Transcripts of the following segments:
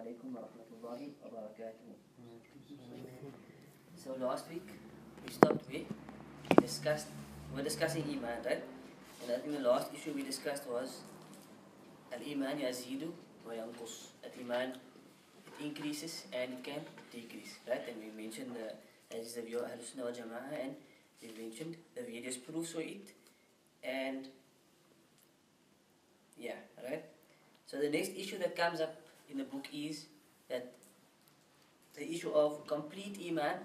alaikum wa rahmatullahi wa barakatuh. So last week we stopped where we were discussing Iman, right? And I think the last issue we discussed was Al-Iman yazidu wa yanqus. That Iman, it increases and it can decrease, right? And we mentioned that is the view of Ahlul Sunnah wal Jama'ah, and we mentioned the various proofs for it, and yeah, right? So the next issue that comes up in the book is that the issue of complete Iman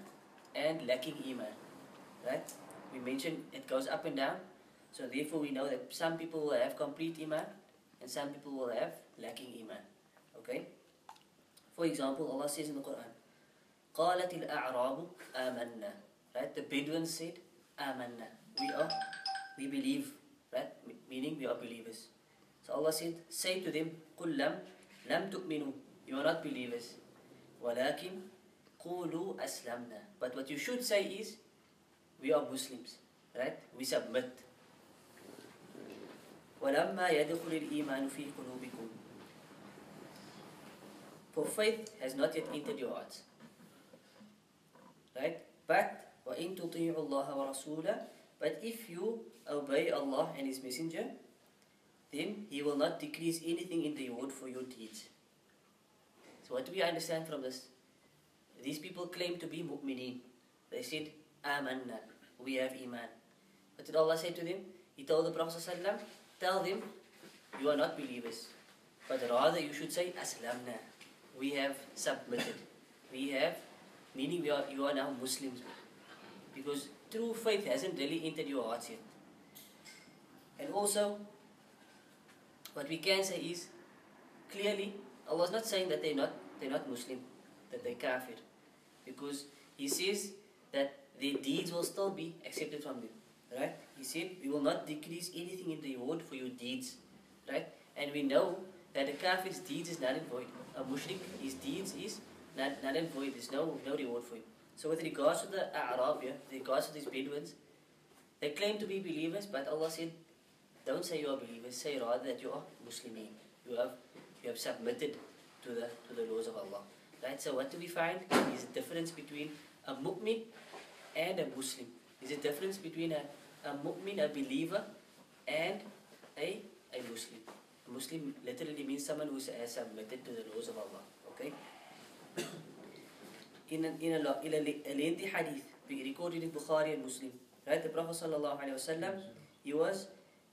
and lacking Iman, right? We mentioned it goes up and down, so therefore we know that some people will have complete Iman and some people will have lacking Iman, okay? For example, Allah says in the Quran, قَالَتِ الْأَعْرَابُ آمَنَّا, right? The Bedouins said, آمَنَّا, we believe, right? Meaning we are believers. So Allah said, say to them, قُلْ لَمْ تُؤْمِنُوا, you are not believers. وَلَكِنْ قُولُوا أَسْلَمْنَا, but what you should say is, we are Muslims, right? We submit. وَلَمَّا يَدْخُلِ الْإِيمَانُ فِي قُلُوبِكُمْ, for faith has not yet entered your hearts, right? But وَإِن تُطِيعُوا اللَّهَ وَرَسُولَهُ, but if you obey Allah and His Messenger, then He will not decrease anything in the reward for your deeds. So what do we understand from this? These people claim to be mu'mineen. They said, Amanna, we have Iman. What did Allah say to them? He told the Prophet ﷺ, tell them, you are not believers, but rather you should say, Aslamna, we have submitted. We have, meaning you are now Muslims. Because true faith hasn't really entered your hearts yet. And also, what we can say is, clearly, Allah is not saying that they're not Muslim, that they're kafir. Because He says that their deeds will still be accepted from them. Right? He said, we will not decrease anything in the reward for your deeds. Right? And we know that a kafir's deeds is null and void. A mushrik, his deeds is null and void. There's no reward for him. So with regards to the A'rab, with regards to these Bedouins, they claim to be believers, but Allah said, don't say you are believers, say rather that you are Muslimin. You have submitted to the laws of Allah. Right? So what do we find is a difference between a mu'min and a Muslim. There's a difference between a mu'min, a believer, and a Muslim. A Muslim literally means someone who has submitted to the laws of Allah. Okay? In a lengthy hadith recorded in Bukhari and Muslim, right? The Prophet sallallahu alaihi wasallam, he was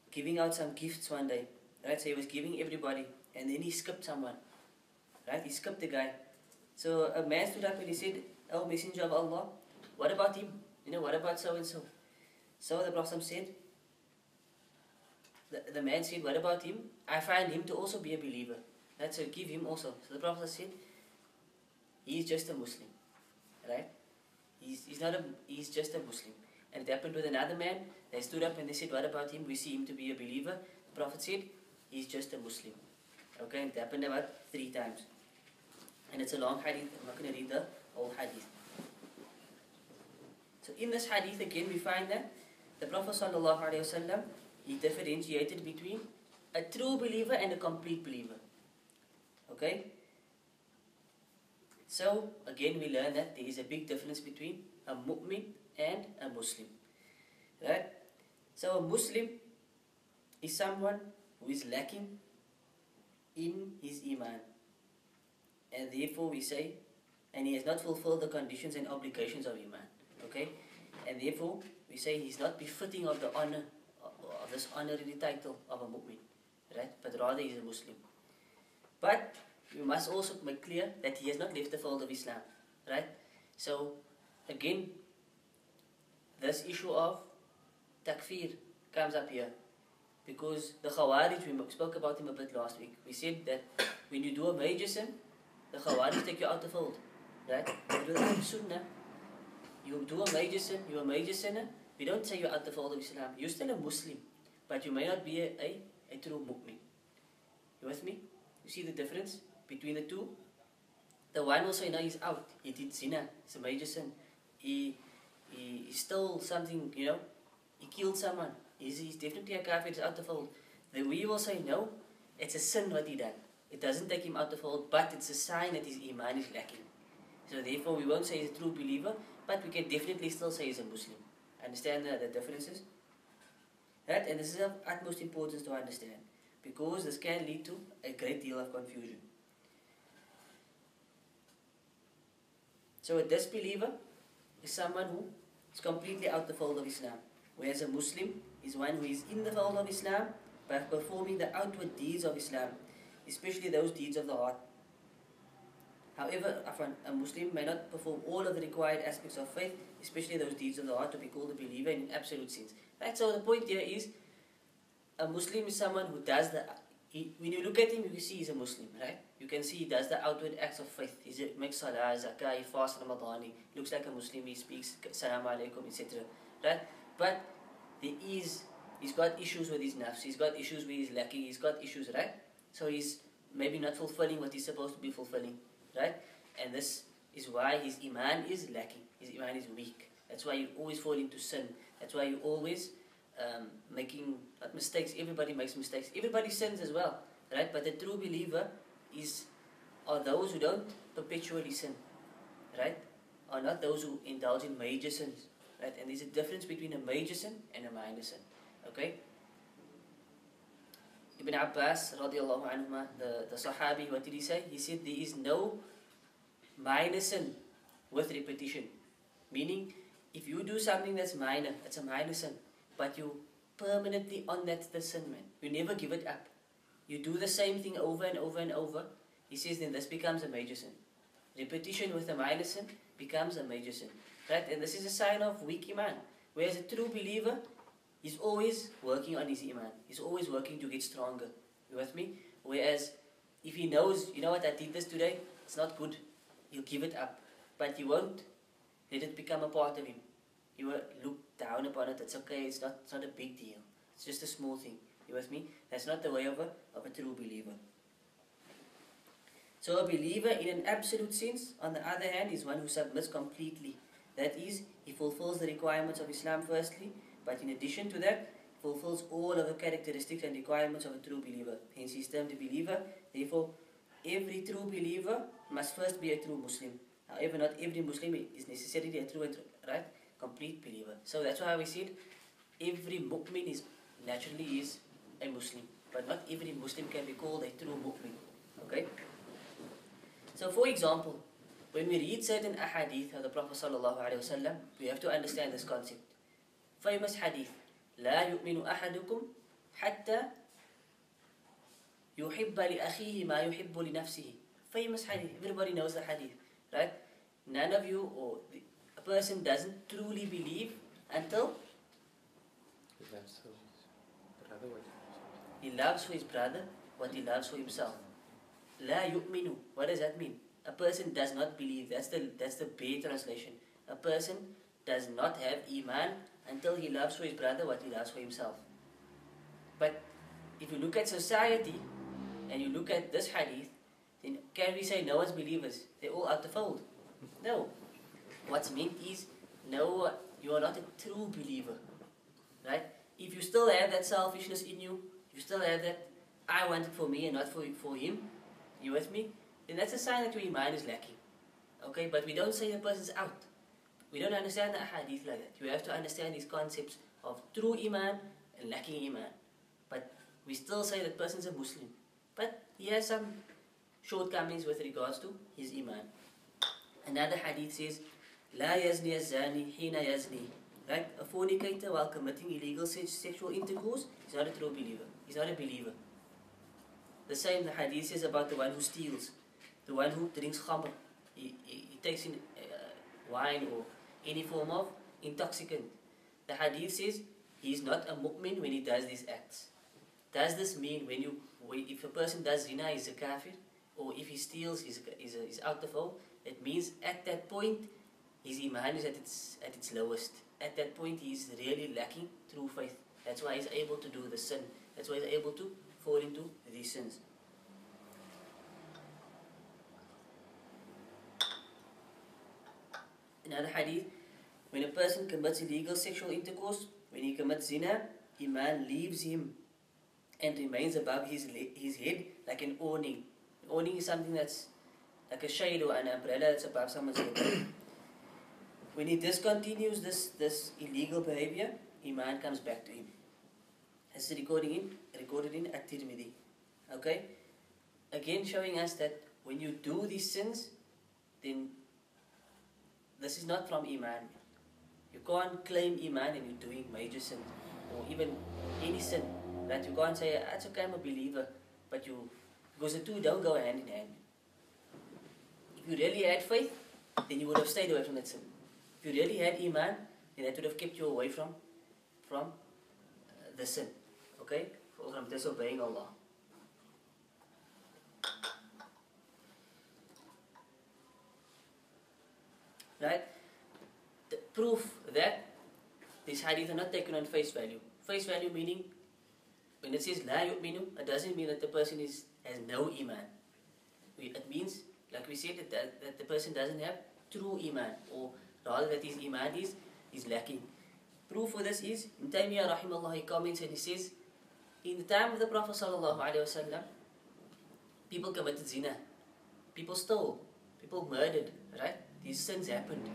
giving out some gifts one day, right? So he was giving everybody, and then he skipped someone, right? He skipped the guy. So a man stood up and he said, "Oh Messenger of Allah, what about him? What about so and so?" So the Prophet said, the man said, "What about him? I find him to also be a believer. Right? So give him also." So the Prophet said, "He is just a Muslim, right? He's just a Muslim." And it happened with another man. They stood up and they said, "What about him? We see him to be a believer." The Prophet said, "He's just a Muslim." Okay, and it happened about 3 times. And it's a long hadith. I'm not going to read the whole hadith. So in this hadith again, we find that the Prophet ﷺ, he differentiated between a true believer and a complete believer. Okay? So again, we learn that there is a big difference between a mu'min and a Muslim. Right? So a Muslim is someone who is lacking in his Iman. And therefore we say, and he has not fulfilled the conditions and obligations of Iman. Okay? And therefore we say he's not befitting of the honor, of this honorary title of a mu'min. Right? But rather he is a Muslim. But we must also make clear that he has not left the fold of Islam. Right? So again, this issue of takfir comes up here. Because the Khawarij, we spoke about him a bit last week. We said that when you do a major sin, the Khawarij take you out the fold. Right? But with Ahlul Sunnah, you do a major sin, you're a major sinner, we don't say you're out the fold of Islam. You're still a Muslim, but you may not be a true mu'min. You with me? You see the difference between the two? The one will say, no, he's out. He did zina. It's a major sin. He stole something, He killed someone. He's definitely a kafir. It's out the fold. Then we will say, no, it's a sin what he done. It doesn't take him out the fold, but it's a sign that his Iman is lacking. So therefore we won't say he's a true believer, but we can definitely still say he's a Muslim. Understand the differences? Right? And this is of utmost importance to understand, because this can lead to a great deal of confusion. So a disbeliever is someone who is completely out the fold of Islam, whereas a Muslim is one who is in the fold of Islam by performing the outward deeds of Islam, especially those deeds of the heart. However, a Muslim may not perform all of the required aspects of faith, especially those deeds of the heart, to be called a believer in absolute sense. Right? So the point here is, a Muslim is someone who does when you look at him, you can see he's a Muslim, right? You can see he does the outward acts of faith. He makes salah, zakah, he fasts Ramadan, he looks like a Muslim, he speaks salam alaikum, etc. Right? But he's got issues with his nafs, he's got issues where he's lacking, he's got issues, right? So he's maybe not fulfilling what he's supposed to be fulfilling, right? And this is why his Iman is lacking, his Iman is weak. That's why you always fall into sin. That's why you always making mistakes. Everybody makes mistakes. Everybody sins as well, right? But the true believer are those who don't perpetually sin, right? Are not those who indulge in major sins, right? And there's a difference between a major sin and a minor sin, okay? Ibn Abbas radiallahu anhuma, the Sahabi, what did he say? He said there is no minor sin with repetition, meaning if you do something that's minor, it's a minor sin, but you permanently on the sin, man. You never give it up. You do the same thing over and over and over. He says then this becomes a major sin. Repetition with a minor sin becomes a major sin. Right? And this is a sign of weak Iman. Whereas a true believer is always working on his Iman. He's always working to get stronger. You with me? Whereas if he knows, you know what, I did this today, it's not good, he'll give it up. But he won't let it become a part of him. You will look down upon it. It's okay. It's not a big deal. It's just a small thing. You with me? That's not the way of a true believer. So a believer in an absolute sense, on the other hand, is one who submits completely. That is, he fulfills the requirements of Islam firstly, but in addition to that, fulfills all of the characteristics and requirements of a true believer. Hence he is termed a believer. Therefore, every true believer must first be a true Muslim. However, not every Muslim is necessarily a true, right? Complete believer. So that's why we said every mu'min naturally is a Muslim, but not every Muslim can be called a true mu'min. Okay? So for example, when we read certain ahadith of the Prophet ﷺ, we have to understand this concept. Famous hadith, لا يؤمن أحدكم حتى يحب لأخيه ما يحب لنفسه. Famous hadith. Everybody knows the hadith, right? None of you or a person doesn't truly believe until he loves for his brother what he loves for himself. La yu'minu. What does that mean? A person does not believe. That's the bare translation. A person does not have Iman until he loves for his brother what he loves for himself. But if you look at society and you look at this hadith, then can we say no one's believers? They're all out the fold. No. What's meant is, no, you are not a true believer. Right? If you still have that selfishness in you, you still have that, I want it for me and not for him, you with me? Then that's a sign that your Iman is lacking. Okay? But we don't say the person's out. We don't understand the hadith like that. You have to understand these concepts of true Iman and lacking Iman. But we still say that person's a Muslim. But he has some shortcomings with regards to his Iman. Another hadith says, لا يزني الزاني حين يزني. Right? A fornicator while committing illegal sexual intercourse is not a true believer. He's not a believer. The same the hadith says about the one who steals, the one who drinks khamr. He takes in wine or any form of intoxicant. The hadith says he is not a mu'min when he does these acts. Does this mean if a person does zina, he's a kafir? Or if he steals, he's out the fold? It means at that point, his Iman is at its lowest. At that point, he is really lacking true faith. That's why he's able to do the sin. That's why he's able to fall into these sins. Another hadith, when a person commits illegal sexual intercourse, when he commits zina, Iman leaves him and remains above his head like an awning. Awning is something that's like a shade or an umbrella that's above someone's head. When he discontinues this illegal behavior, Iman comes back to him. It's recorded in At-Tirmidhi. Okay? Again showing us that when you do these sins, then this is not from Iman. You can't claim Iman and you're doing major sins, or even any sin. That you can't say, it's okay, I'm a believer, but because the two don't go hand in hand. If you really had faith, then you would have stayed away from that sin. If you really had Iman, then that would have kept you away from the sin. Okay? From disobeying Allah. Right? The proof that these hadith are not taken on face value. Face value meaning, when it says la yu'minu, it doesn't mean that the person has no Iman. It means, like we said, that the person doesn't have true Iman, or rather that his Iman is lacking. Proof for this is, in Taymiyyah rahimahullah, he comments and he says, in the time of the Prophet sallallahu alaihi wasallam, people committed zina, people stole, people murdered, right? These sins happened.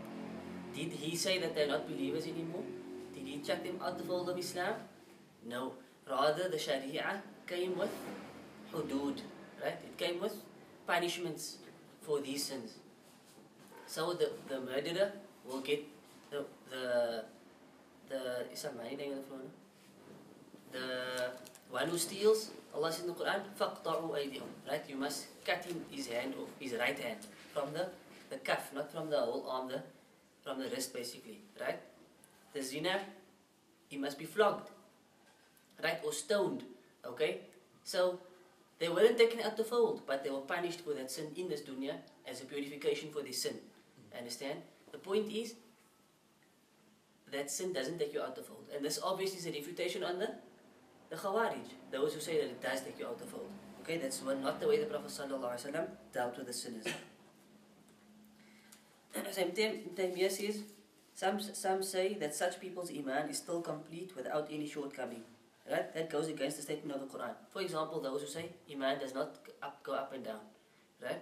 Did he say that they're not believers anymore? Did he chuck them out the fold of Islam? No. Rather, the Sharia came with hudud, right? It came with punishments for these sins. So the murderer will get the one who steals, Allah says in the Quran, فَقْطَعُوا أَيْدِيهُمْ, right? You must cut his hand off, his right hand, from the cuff, not from the whole arm, from the wrist basically, right? The zina, he must be flogged, right? Or stoned, okay? So, they weren't taken out the fold, but they were punished for that sin in this dunya as a purification for this sin. Understand? The point is, that sin doesn't take you out the fold. And this obviously is a refutation on the Khawarij, those who say that it does take you out the fold. Okay, that's not the way the Prophet ﷺ dealt with the sinners. Same Taymiyyah says, some say that such people's Iman is still complete without any shortcoming. Right? That goes against the statement of the Quran. For example, those who say Iman does not go up and down. Right?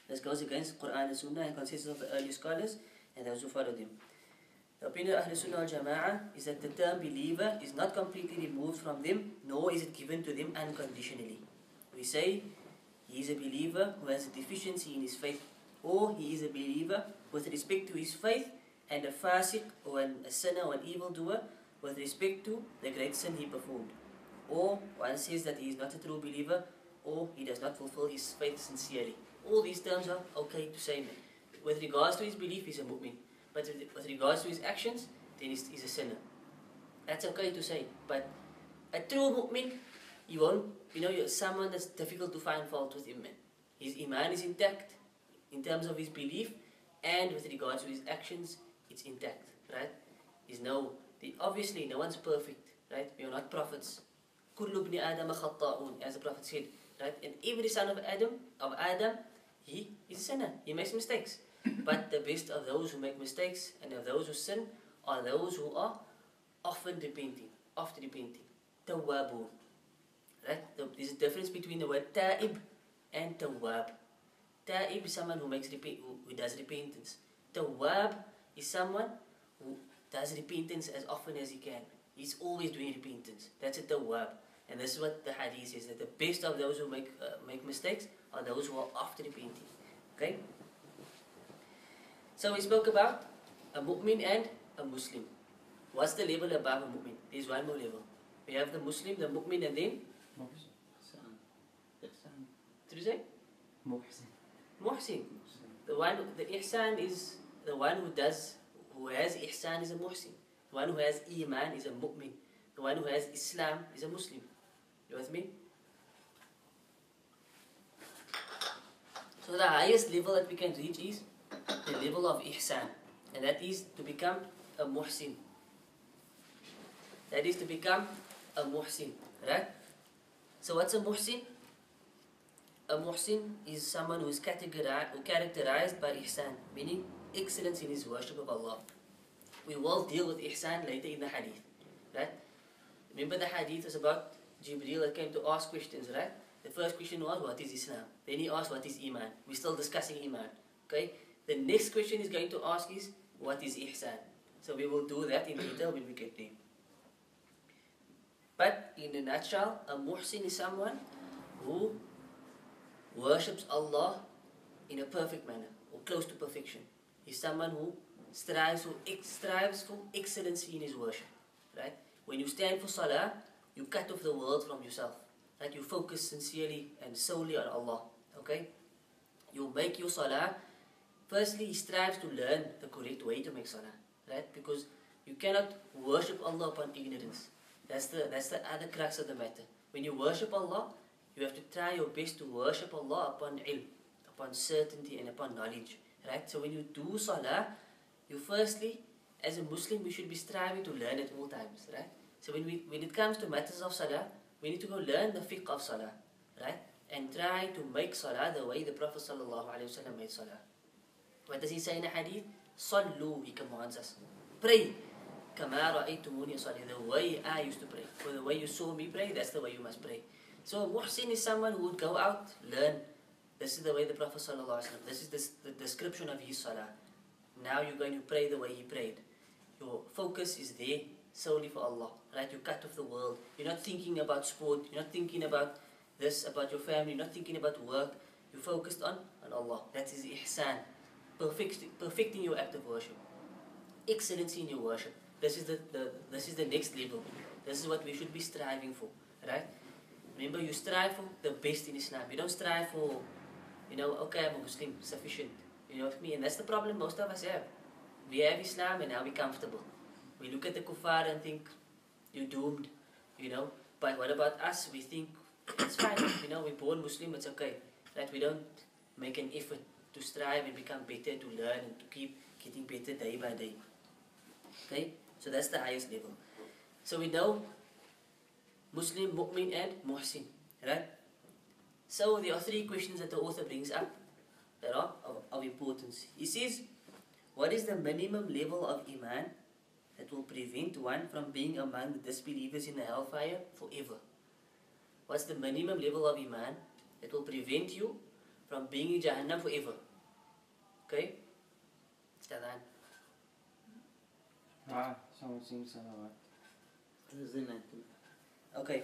This goes against Quran and Sunnah and consensus of the early scholars and those who follow them. The opinion of Ahl Sunnah wal Jama'ah is that the term believer is not completely removed from them, nor is it given to them unconditionally. We say he is a believer who has a deficiency in his faith, or he is a believer with respect to his faith, and a fasiq or a sinner or an evildoer with respect to the great sin he performed. Or one says that he is not a true believer, or he does not fulfill his faith sincerely. All these terms are okay to say. With regards to his belief, he's a mu'min. But with regards to his actions, then he's a sinner. That's okay to say. But a true mu'min, you won't, you're someone that's difficult to find fault with him. His Iman is intact in terms of his belief, and with regards to his actions, it's intact, right? Obviously, no one's perfect, right? We are not prophets. كُلُّ ابْنِ آدَمَ خَطَّاءٌ, as the Prophet said, right? And every son of Adam, he is a sinner. He makes mistakes. But the best of those who make mistakes and of those who sin are those who are often repenting. Tawwabun. Right? There's a difference between the word ta'ib and tawwab. Ta'ib is someone who does repentance. Tawwab is someone who does repentance as often as he can. He's always doing repentance. That's a tawwab. And this is what the hadith says, that the best of those who make mistakes are those who are often repenting. Okay? So we spoke about a mu'min and a Muslim. What's the level above a mu'min? There's one more level. We have the Muslim, the mu'min, and then? Muhsin. Did you say? Muhsin. The ihsan is the one who has ihsan is a muhsin. The one who has iman is a mu'min. The one who has Islam is a Muslim. You with me? So the highest level that we can reach is the level of ihsan, and that is to become a muhsin. That is to become a muhsin, right? So what's a muhsin? A muhsin is someone who is characterized by ihsan, meaning excellence in his worship of Allah. We will deal with ihsan later in the hadith, right? Remember the hadith was about Jibreel that came to ask questions, right? The first question was, what is Islam? Then he asked, what is Iman? We're still discussing Iman. Okay? The next question he's going to ask is, what is Ihsan? So we will do that in detail when we get there. But in a nutshell, a muhsin is someone who worships Allah in a perfect manner, or close to perfection. He's someone who strives for excellency in his worship. Right? When you stand for salah, you cut off the world from yourself. Right? You focus sincerely and solely on Allah. Okay? You make your salah. Firstly, he strives to learn the correct way to make salah. Right? Because you cannot worship Allah upon ignorance. That's the other crux of the matter. When you worship Allah, you have to try your best to worship Allah upon ilm, upon certainty and upon knowledge. Right? So when you do salah, you firstly, as a Muslim, we should be striving to learn at all times. Right? So when it comes to matters of salah, we need to go learn the fiqh of salah. Right? And try to make salah the way the Prophet ﷺ made salah. What does he say in a hadith? Sallu, he commands us. Pray. كَمَا رَأَيْتُمُونِي أَصَلِّي. The way I used to pray. Or the way you saw me pray, that's the way you must pray. So muhsin is someone who would go out, learn. This is the way the Prophet ﷺ, this is the description of his salah. Now you're going to pray the way he prayed. Your focus is there solely for Allah. Right? You cut off the world. You're not thinking about sport. You're not thinking about this, about your family. You're not thinking about work. You're focused on Allah. That is ihsan. Perfecting your act of worship. Excellency in your worship. This is the next level. This is what we should be striving for. Right? Remember, you strive for the best in Islam. You don't strive for, okay, I'm a Muslim, sufficient. You know what I mean? And that's the problem most of us have. We have Islam and now we're comfortable. We look at the kuffar and think, you're doomed. But what about us? We think, it's fine. We're born Muslim, it's okay. Right? We don't make an effort to strive and become better, to learn and to keep getting better day by day. Okay? So that's the highest level. So we know Muslim, mu'min and muhsin. Right? So there are three questions that the author brings up that are of importance. He says, what is the minimum level of Iman that will prevent one from being among the disbelievers in the hellfire forever? What's the minimum level of Iman that will prevent you from being in Jahannam forever? Okay? Stadhan. Someone sings salawat. Okay.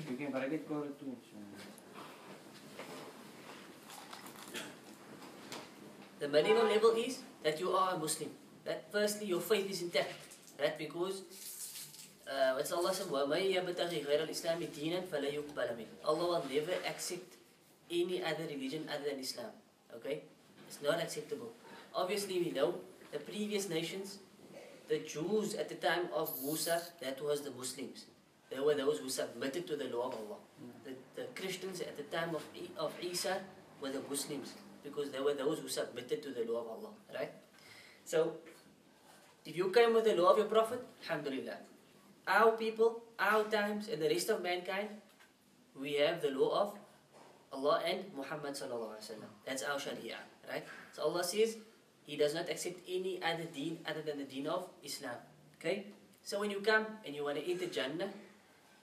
You can but I get go too. The minimum level is that you are a Muslim. That firstly your faith is intact. Right? Because what's Allah said? وَمَنْ يَبْتَغِي غَيْرَ الْإِسْلَامِ دِينًا فَلَا يُقْبَلَ مِنْهُ. Allah will never accept any other religion other than Islam. Okay? It's not acceptable. Obviously we know the previous nations, the Jews at the time of Musa, that was the Muslims. They were those who submitted to the law of Allah. The Christians at the time of Isa were the Muslims, because they were those who submitted to the law of Allah. Right? So, if you came with the law of your Prophet, alhamdulillah. Our people, our times, and the rest of mankind, we have the law of Allah and Muhammad sallallahu alaihi wasallam. That's our Sharia. Right? So Allah says, He does not accept any other deen other than the deen of Islam. Okay? So when you come and you want to enter Jannah,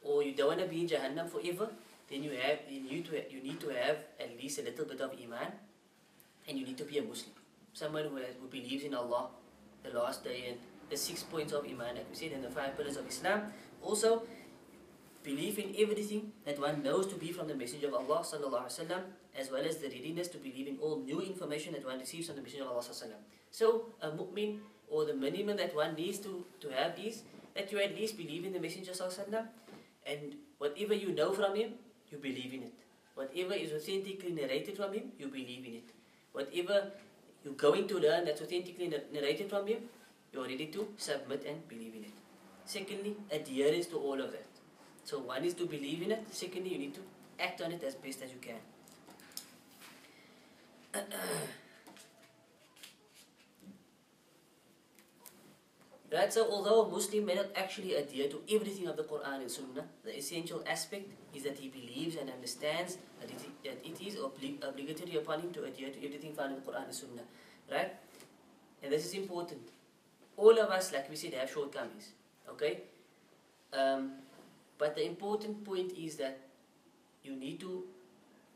or you don't want to be in Jahannam forever, then you need to have at least a little bit of Iman, and you need to be a Muslim. Someone who believes in Allah, the last day, and the 6 points of Iman, like we said, and the 5 pillars of Islam. Also, believe in everything that one knows to be from the Messenger of Allah sallallahu alaihi wasallam, as well as the readiness to believe in all new information that one receives from the Messenger of Allah sallallahu alaihi wasallam. So, a mu'min, or the minimum that one needs to have, is that you at least believe in the Messenger sallallahu alaihi wasallam, and whatever you know from him, you believe in it. Whatever is authentically narrated from him, you believe in it. Whatever you're going to learn that's authentically narrated from him, you're ready to submit and believe in it. Secondly, adherence to all of that. So one is to believe in it. Secondly, you need to act on it as best as you can. Right, so although a Muslim may not actually adhere to everything of the Quran and Sunnah, the essential aspect is that he believes and understands that it is obligatory upon him to adhere to everything found in the Quran and Sunnah. Right? And this is important. All of us, like we said, have shortcomings. Okay? But the important point is that you need to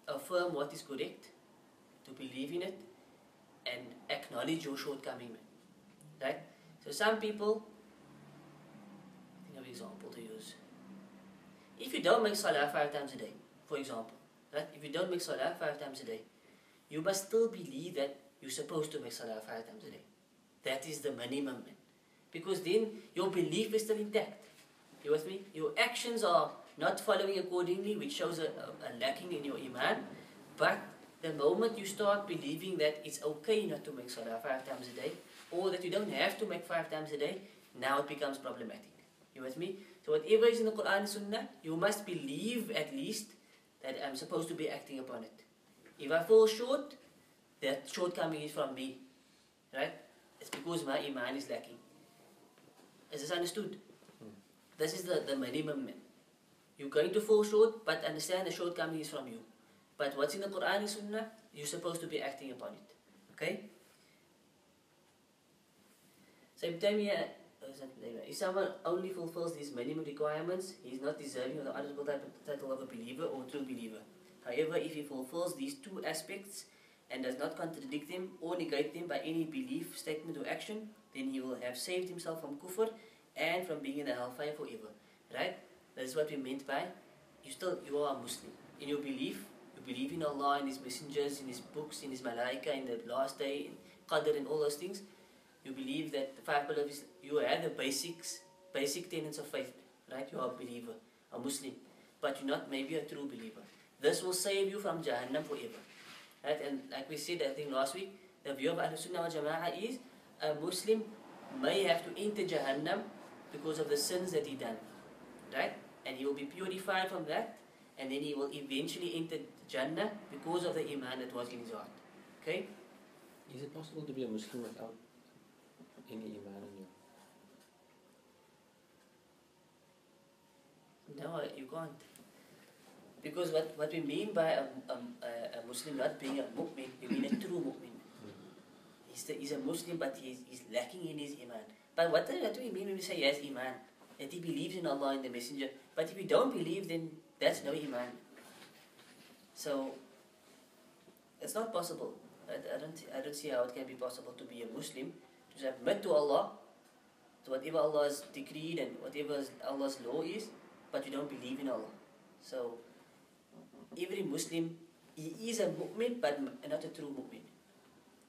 affirm what is correct, to believe in it, and acknowledge your shortcoming, right? So some people, I think of an example to use. If you don't make salah 5 times a day, for example, right? If you don't make salah 5 times a day, you must still believe that you're supposed to make salah 5 times a day. That is the minimum, man. Because then your belief is still intact. You with me? Your actions are not following accordingly, which shows a lacking in your iman. But the moment you start believing that it's okay not to make salah 5 times a day, or that you don't have to make 5 times a day, now it becomes problematic. You with me? So whatever is in the Quran and Sunnah, you must believe at least that I'm supposed to be acting upon it. If I fall short, that shortcoming is from me. Right? It's because my iman is lacking. Is this understood? This is the minimum, man. You're going to fall short, but understand the shortcoming is from you. But what's in the Quran and Sunnah, you're supposed to be acting upon it. Okay? So Ibn Taymiyyah, if someone only fulfills these minimum requirements, he is not deserving of the honorable title of a believer or true believer. However, if he fulfills these two aspects and does not contradict them or negate them by any belief, statement or action, then he will have saved himself from kufr and from being in the hellfire forever. Right? That is what we meant by you are a Muslim. In your belief, you believe in Allah and His messengers, in His books, in His malaika, in the last day, in Qadr and all those things. You believe that the 5 pillars, you have the basic tenets of faith. Right? You are a believer, a Muslim. But you're not maybe a true believer. This will save you from Jahannam forever. Right? And like we said, I think last week, the view of Ahlus Sunnah wal Jama'ah is a Muslim may have to enter Jahannam because of the sins that he done. Right? And he will be purified from that, and then he will eventually enter Jannah because of the iman that was in his heart. Okay? Is it possible to be a Muslim without any iman in you? No, you can't. Because what we mean by a Muslim not being a mu'min, you mean a true mu'min. He's a Muslim, but he's lacking in his iman. But what do we mean when we say he has iman? That he believes in Allah and the Messenger. But if you don't believe, then that's no iman. So it's not possible. I don't see how it can be possible to be a Muslim, to submit to Allah, to whatever Allah has decreed and whatever Allah's law is, but you don't believe in Allah. So every Muslim, he is a mu'min, but not a true mu'min.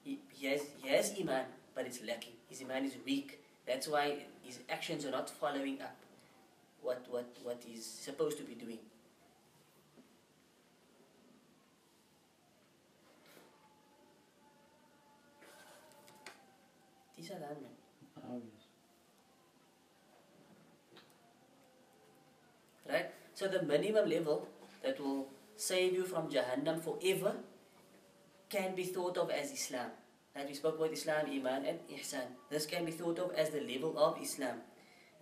He has iman, but it's lacking. His iman is weak. That's why his actions are not following up what he's supposed to be doing. These are the man. Right? So the minimum level that will save you from Jahannam forever can be thought of as Islam. Right? We spoke about Islam, Iman and Ihsan. This can be thought of as the level of Islam.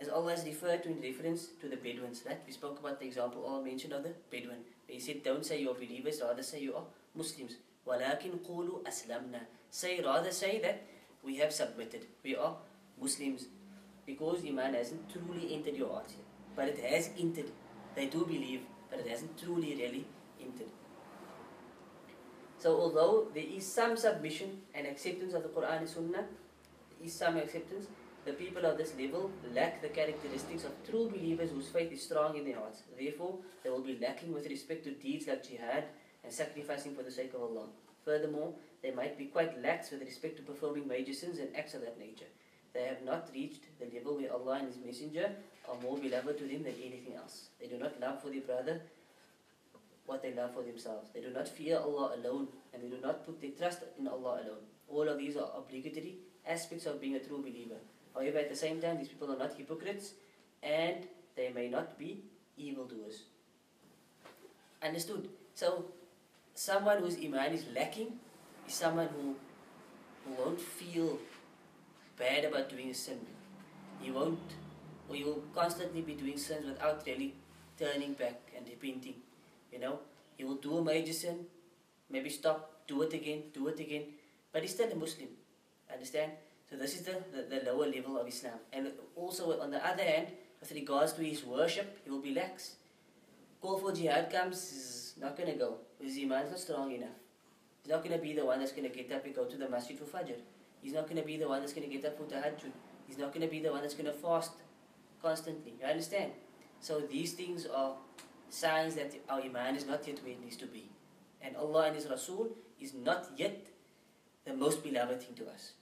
As Allah has referred to in reference to the Bedouins. Right? We spoke about the example Allah mentioned of the Bedouin. He said, don't say you are believers, rather say you are Muslims. وَلَكِنْ قُولُوا أَسْلَمْنَا. Rather say that we have submitted. We are Muslims. Because Iman hasn't truly entered your heart yet. But it has entered. They do believe, but it hasn't truly really entered. So although there is some submission and acceptance of the Quran and Sunnah, there is some acceptance, the people of this level lack the characteristics of true believers whose faith is strong in their hearts. Therefore, they will be lacking with respect to deeds like jihad and sacrificing for the sake of Allah. Furthermore, they might be quite lax with respect to performing major sins and acts of that nature. They have not reached the level where Allah and His Messenger are more beloved to them than anything else. They do not love for their brother what they love for themselves. They do not fear Allah alone, and they do not put their trust in Allah alone. All of these are obligatory aspects of being a true believer. However, at the same time, these people are not hypocrites, and they may not be evildoers. Understood? So, someone whose iman is lacking is someone who won't feel bad about doing a sin. He will constantly be doing sins without really turning back and repenting. He will do a major sin, maybe stop, do it again, but he's still a Muslim. Understand? So this is the lower level of Islam. And also on the other hand, With regards to his worship, he will be lax. Call for jihad comes, he's not going to go. His iman is not strong enough. He's not going to be the one that's going to get up and go to the masjid for fajr. He's not going to be the one that's going to get up for tahajjud. He's not going to be the one that's going to fast constantly. You understand? So these things are signs that our iman is not yet where it needs to be. And Allah and His Rasul is not yet the most beloved thing to us.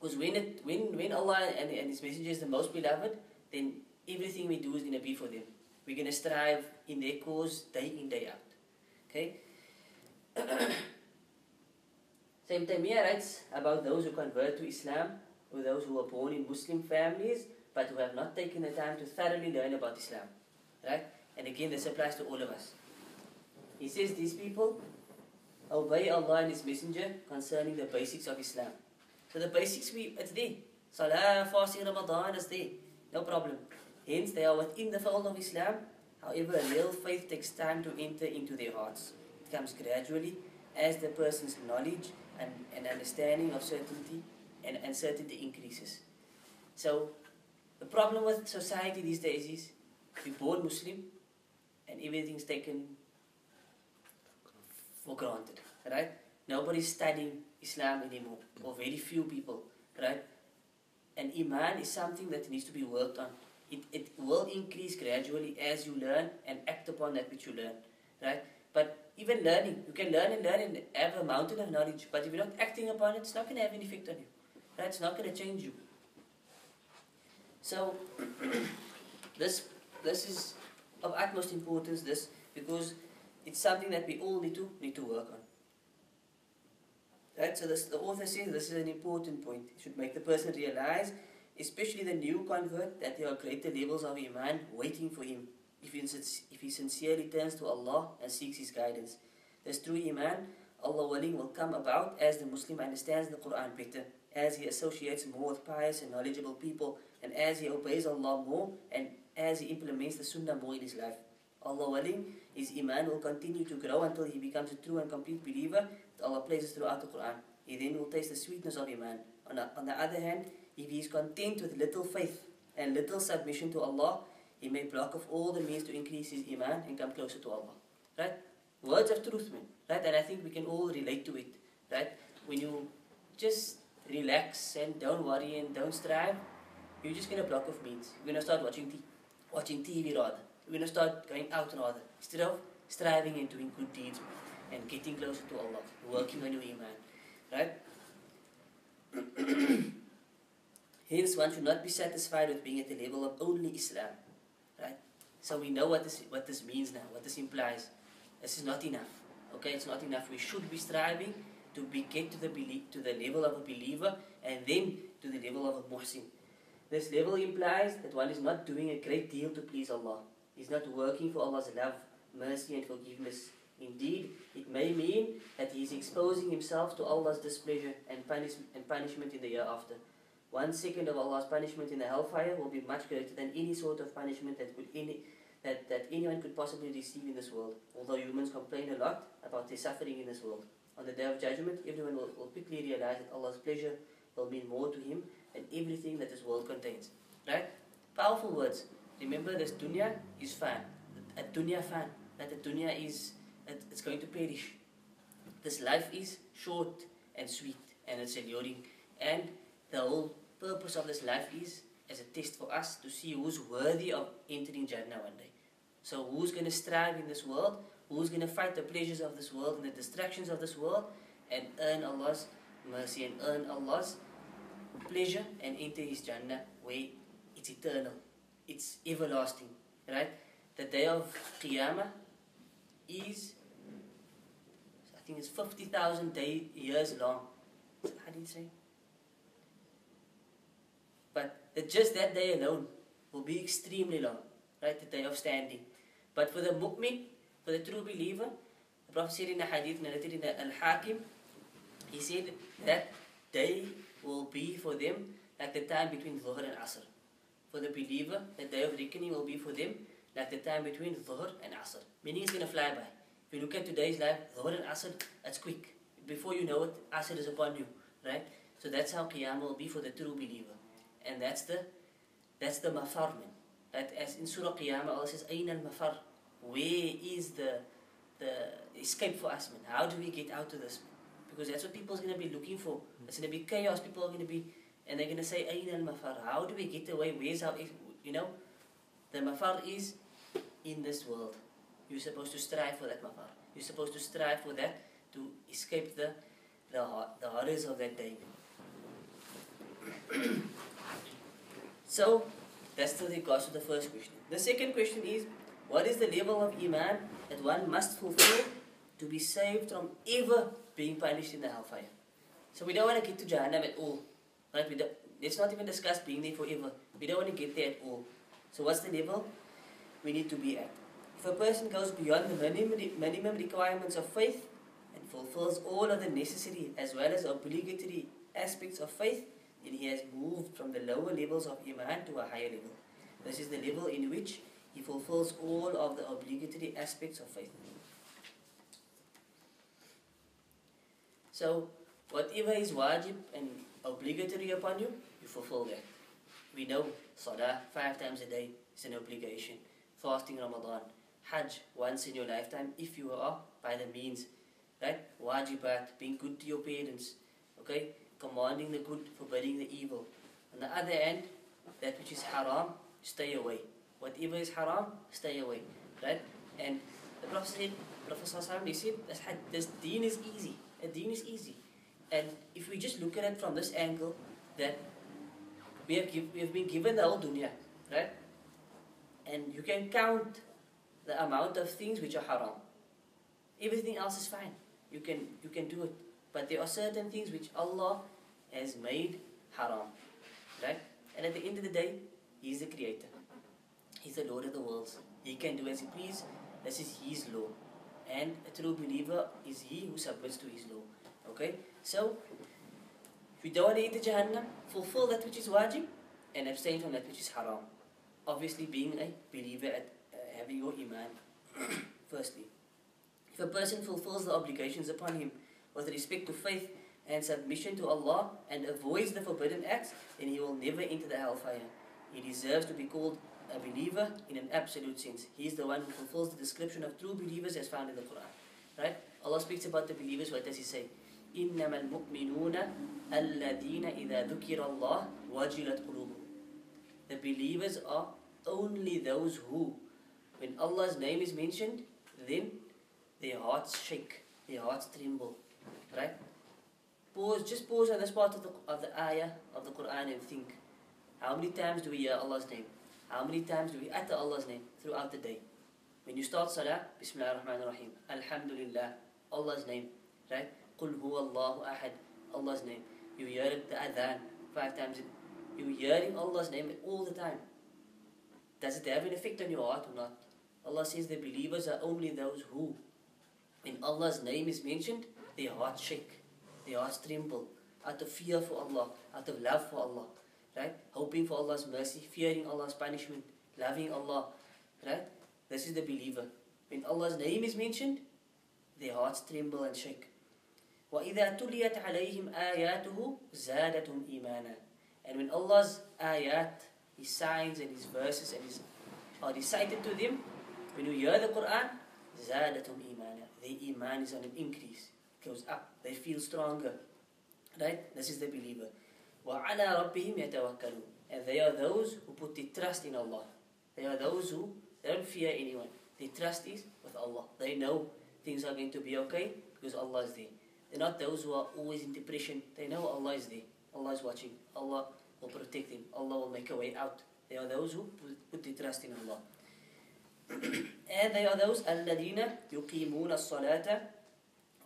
Because when Allah and His Messenger is the most beloved, then everything we do is going to be for them. We're going to strive in their cause day in, day out. Okay? Same time here writes about those who convert to Islam, or those who are born in Muslim families, but who have not taken the time to thoroughly learn about Islam. Right? And again, this applies to all of us. He says these people obey Allah and His Messenger concerning the basics of Islam. So the basics, it's there. Salah, fasting, Ramadan is there. No problem. Hence, they are within the fold of Islam. However, real faith takes time to enter into their hearts. It comes gradually as the person's knowledge and understanding of certainty and certainty increases. So, the problem with society these days is you're born Muslim and everything's taken for granted, right? Nobody's studying Islam anymore, or very few people, right? And Iman is something that needs to be worked on. It will increase gradually as you learn and act upon that which you learn, right? But even learning, you can learn and have a mountain of knowledge, but if you're not acting upon it, it's not going to have an effect on you, right? It's not going to change you. So, this is of utmost importance, because it's something that we all need to work on. Right? So the author says this is an important point. It should make the person realize, especially the new convert, that there are greater levels of Iman waiting for him if he sincerely turns to Allah and seeks His guidance. This true Iman, Allah willing, will come about as the Muslim understands the Quran better, as he associates more with pious and knowledgeable people, and as he obeys Allah more, and as he implements the Sunnah more in his life. Allah willing, his Iman will continue to grow until he becomes a true and complete believer that Allah places throughout the Quran. He then will taste the sweetness of Iman. On the other hand, if he is content with little faith and little submission to Allah, he may block off all the means to increase his Iman and come closer to Allah. Right? Words of truth, man. Right? And I think we can all relate to it. Right? When you just relax and don't worry and don't strive, you're just going to block off means. You're going to start watching TV rather. You're going to start going out rather. Instead of striving and doing good deeds and getting closer to Allah, working on your Iman. Right? Hence, one should not be satisfied with being at the level of only Islam. Right? So we know what this means now, what this implies. This is not enough. Okay, it's not enough. We should be striving to get to the level of a believer, and then to the level of a muhsin. This level implies that one is not doing a great deal to please Allah. He's not working for Allah's love, mercy and forgiveness. Indeed, it may mean that he is exposing himself to Allah's displeasure and punishment in the year after. 1 second of Allah's punishment in the hellfire will be much greater than any sort of punishment that anyone could possibly receive in this world. Although humans complain a lot about their suffering in this world, on the Day of Judgment, everyone will quickly realize that Allah's pleasure will mean more to him than everything that this world contains. Right? Powerful words. Remember, this dunya is fan. A dunya fan. That the dunya it's going to perish. This life is short and sweet, and it's alluring. And the whole purpose of this life is as a test for us to see who's worthy of entering Jannah one day. So who's going to strive in this world? Who's going to fight the pleasures of this world and the distractions of this world and earn Allah's mercy and earn Allah's pleasure and enter His Jannah where it's eternal, it's everlasting, right? The day of Qiyamah is, I think it's 50,000 years long. How do you say? But just that day alone will be extremely long, right? The day of standing. But for the mu'min, for the true believer, the Prophet said in a hadith narrated in Al-Hakim, he said that day will be for them like the time between Dhuhr and Asr. For the believer, the day of reckoning will be for them like the time between Dhuhr and Asr. Meaning it's going to fly by. If you look at today's life, Dhuhr and Asr, it's quick. Before you know it, Asr is upon you, right? So that's how Qiyamah will be for the true believer. And that's the mafar, man. That as in Surah Qiyamah, Allah says, Ayn al-mafar, where is the escape for us, man? How do we get out of this? Because that's what people's going to be looking for. It's going to be chaos. People are going to be, and they're going to say, Ayn al-mafar, how do we get away? Where's our, you know, the mafar is in this world. You're supposed to strive for that mafar. You're supposed to strive for that to escape the horrors of that day. So, that's the regards to the first question. The second question is, what is the level of Iman that one must fulfill to be saved from ever being punished in the hellfire? So we don't want to get to Jahannam at all. Right? Let's not even discuss being there forever. We don't want to get there at all. So what's the level we need to be at? If a person goes beyond the minimum requirements of faith and fulfills all of the necessary as well as obligatory aspects of faith, then he has moved from the lower levels of Iman to a higher level. This is the level in which he fulfills all of the obligatory aspects of faith. So, whatever is wajib and obligatory upon you, you fulfill that. We know Salah 5 times a day is an obligation. Fasting Ramadan, Hajj once in your lifetime if you are by the means. Right? Wajibat, being good to your parents. Okay? Commanding the good, forbidding the evil. On the other hand, that which is haram, stay away. Whatever is haram, stay away. Right? And the Prophet said, he said, this deen is easy. The deen is easy. And if we just look at it from this angle, that we have been given the whole dunya, right? And you can count the amount of things which are haram. Everything else is fine. You can do it. But there are certain things which Allah has made haram, right? And at the end of the day, He is the Creator. He's the Lord of the worlds. He can do as He please. This is His law. And a true believer is he who submits to His law. Okay? So, if you don't want to enter Jahannam, fulfill that which is wajib and abstain from that which is haram. Obviously, being a believer at having your Iman. Firstly, if a person fulfills the obligations upon him with respect to faith and submission to Allah and avoids the forbidden acts, then he will never enter the hellfire. He deserves to be called a believer in an absolute sense. He is the one who fulfills the description of true believers as found in the Quran. Right? Allah speaks about the believers. What does He say? إِنَّمَا الْمُؤْمِنُونَ الَّذِينَ إِذَا ذُكِرَ اللَّهُ وَجِلَتْ قُلُوبُهُم. The believers are only those who, when Allah's name is mentioned, then their hearts shake, their hearts tremble. Right? Just pause on this part of the ayah of the Quran and think. How many times do we hear Allah's name? How many times do we utter Allah's name throughout the day? When you start Salah, Bismillah ar-Rahman ar-Rahim, Alhamdulillah, Allah's name, right? Qul huwa Allahu ahad, Allah's name. You hear it, the adhan, 5 times. You're hearing Allah's name all the time. Does it have an effect on your heart or not? Allah says the believers are only those who, when Allah's name is mentioned, their hearts shake, their hearts tremble, out of fear for Allah, out of love for Allah. Right? Hoping for Allah's mercy, fearing Allah's punishment, loving Allah. Right? This is the believer. When Allah's name is mentioned, their hearts tremble and shake. وَإِذَا تُلِيَتْ عَلَيْهِمْ آيَاتُهُ زَادَتْهُمْ إِيمَانًا. And when Allah's ayat, His signs and His verses are recited to them, when you hear the Quran, زَادَتْهُمْ إِيمَانًا. Their iman is on an increase. It goes up. They feel stronger. Right? This is the believer. وَعَلَىٰ رَبِّهِمْ يَتَوَكَّلُونَ. And they are those who put their trust in Allah. They are those who don't fear anyone. Their trust is with Allah. They know things are going to be okay because Allah is there. They're not those who are always in depression. They know Allah is there. Allah is watching. Allah will protect them. Allah will make a way out. They are those who put their trust in Allah. And they are those الَّذِينَ يُقِيمُونَ الصَّلَاةَ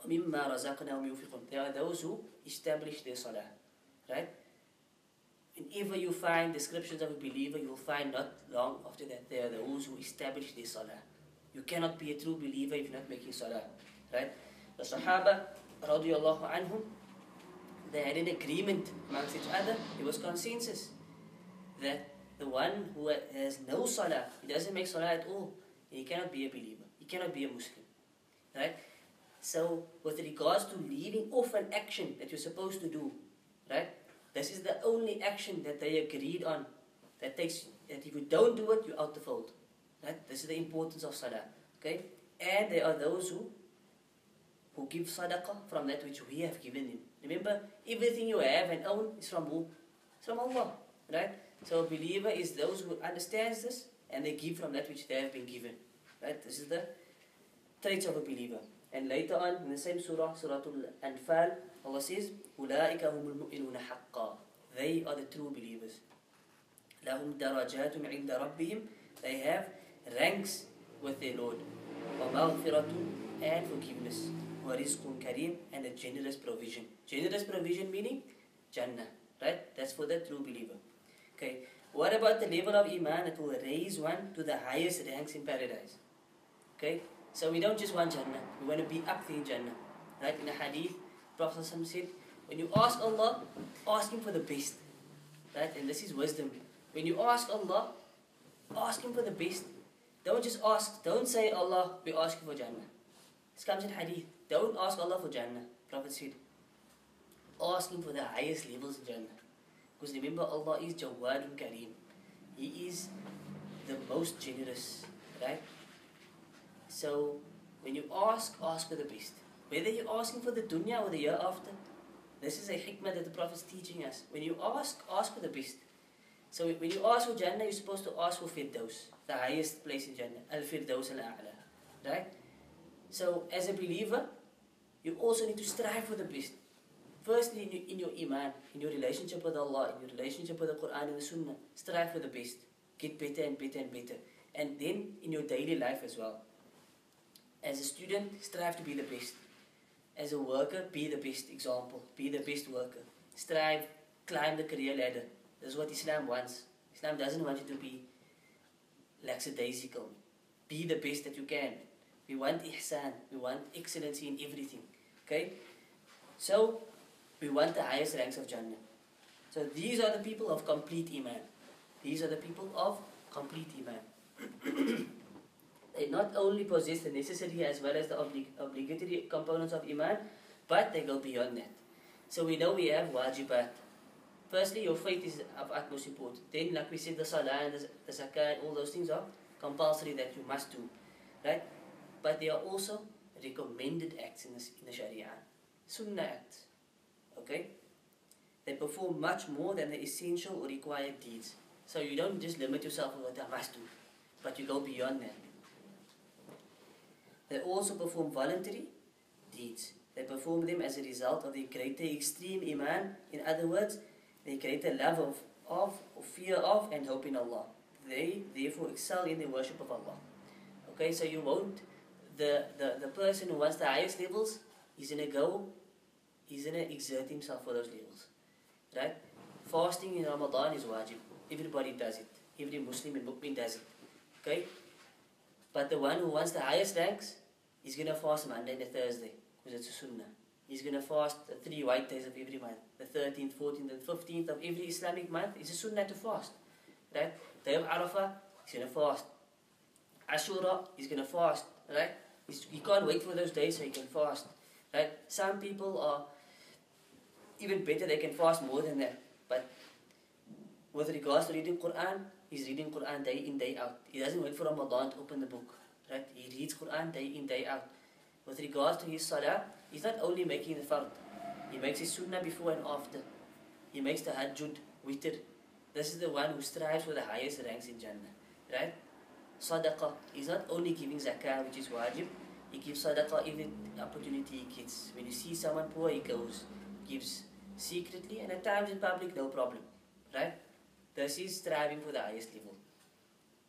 وَمِمَّا رَزَقْنَاهُمْ يُنْفِقُونَ. They are those who establish their salah. Right? Whenever you find descriptions of a believer, you will find not long after that they are those who establish their salah. You cannot be a true believer if you're not making salah. Right? The Sahaba, radiallahu anhum, they had an agreement amongst each other. There was consensus that the one who has no salah, he doesn't make salah at all, he cannot be a believer. He cannot be a Muslim. Right? So, with regards to leaving off an action that you're supposed to do, right? This is the only action that they agreed on, that if you don't do it, you're out the fold. Right? This is the importance of salah. Okay? And there are those who give sadaqah from that which we have given him. Remember, everything you have and own is from who? It's from Allah. Right? So a believer is those who understands this and they give from that which they have been given. Right? This is the traits of a believer. And later on in the same surah, Surah Al-Anfal, Allah says, أُولَٰئِكَ هُمُ الْمُؤْمِنُونَ حَقًّا. They are the true believers. لَهُمْ دَرَجَاتٌ عِنْدَ رَبِّهِمْ. They have ranks with their Lord. وَمَغْفِرَةٌ and forgiveness. وَرِزْقٌ كَرِيمٌ and a generous provision. Generous provision meaning Jannah. Right? That's for the true believer. Okay. What about the level of Iman? It will raise one to the highest ranks in paradise. Okay. So we don't just want Jannah. We want to be up there in Jannah. Right? In a hadith, Prophet said, when you ask Allah, ask Him for the best. Right? And this is wisdom. When you ask Allah, ask Him for the best. Don't just ask. Don't say, Allah, we ask you for Jannah. This comes in hadith. Don't ask Allah for Jannah. Prophet said, ask Him for the highest levels in Jannah. Because remember, Allah is Jawadun Kareem. He is the most generous. Right? So, when you ask for the best. Whether you're asking for the dunya or the year after, this is a hikmah that the Prophet is teaching us. When you ask for the best. So, when you ask for Jannah, you're supposed to ask for Firdaus, the highest place in Jannah. Al-Firdaus al-A'la. Right? So, as a believer, you also need to strive for the best. Firstly, in your Iman, in your relationship with Allah, in your relationship with the Quran and the Sunnah, strive for the best. Get better and better and better. And then, in your daily life as well. As a student, strive to be the best. As a worker, be the best example. Be the best worker. Strive, climb the career ladder. This is what Islam wants. Islam doesn't want you to be lackadaisical. Be the best that you can. We want ihsan. We want excellency in everything. Okay? So, we want the highest ranks of Jannah. So, these are the people of complete Iman. These are the people of complete Iman. They not only possess the necessary as well as the obligatory components of Iman, but they go beyond that. So we know we have wajibat. Firstly, your faith is of utmost importance. Then, like we said, the salah and the zakah and all those things are compulsory that you must do. Right? But there are also recommended acts in the Sharia. Sunnah acts. Okay? They perform much more than the essential or required deeds. So you don't just limit yourself on what I must do, but you go beyond that. They also perform voluntary deeds. They perform them as a result of their greater extreme Iman. In other words, their greater love of or fear of, and hope in Allah. They therefore excel in the worship of Allah. Okay, so you won't, the person who wants the highest levels, he's going to exert himself for those levels. Right? Fasting in Ramadan is wajib. Everybody does it. Every Muslim and Mu'min does it. Okay? But the one who wants the highest ranks, he's going to fast Monday and Thursday, because it's a sunnah. He's going to fast the 3 white days of every month. The 13th, 14th and 15th of every Islamic month is a sunnah to fast. Right? Day of Arafah, he's going to fast. Ashura, he's going to fast. Right? He can't wait for those days so he can fast. Right? Some people are even better, they can fast more than that. But with regards to reading Quran, he's reading Quran day in, day out. He doesn't wait for Ramadan to open the book. Right? He reads Quran day in, day out. With regards to his salah, he's not only making the fard, he makes his sunnah before and after. He makes the hajjud, witr. This is the one who strives for the highest ranks in Jannah. Right? Sadaqah. He's not only giving zakah, which is wajib. He gives sadaqah every opportunity he gets. When you see someone poor, he goes, gives secretly, and at times in public, no problem. Right? This is striving for the highest level.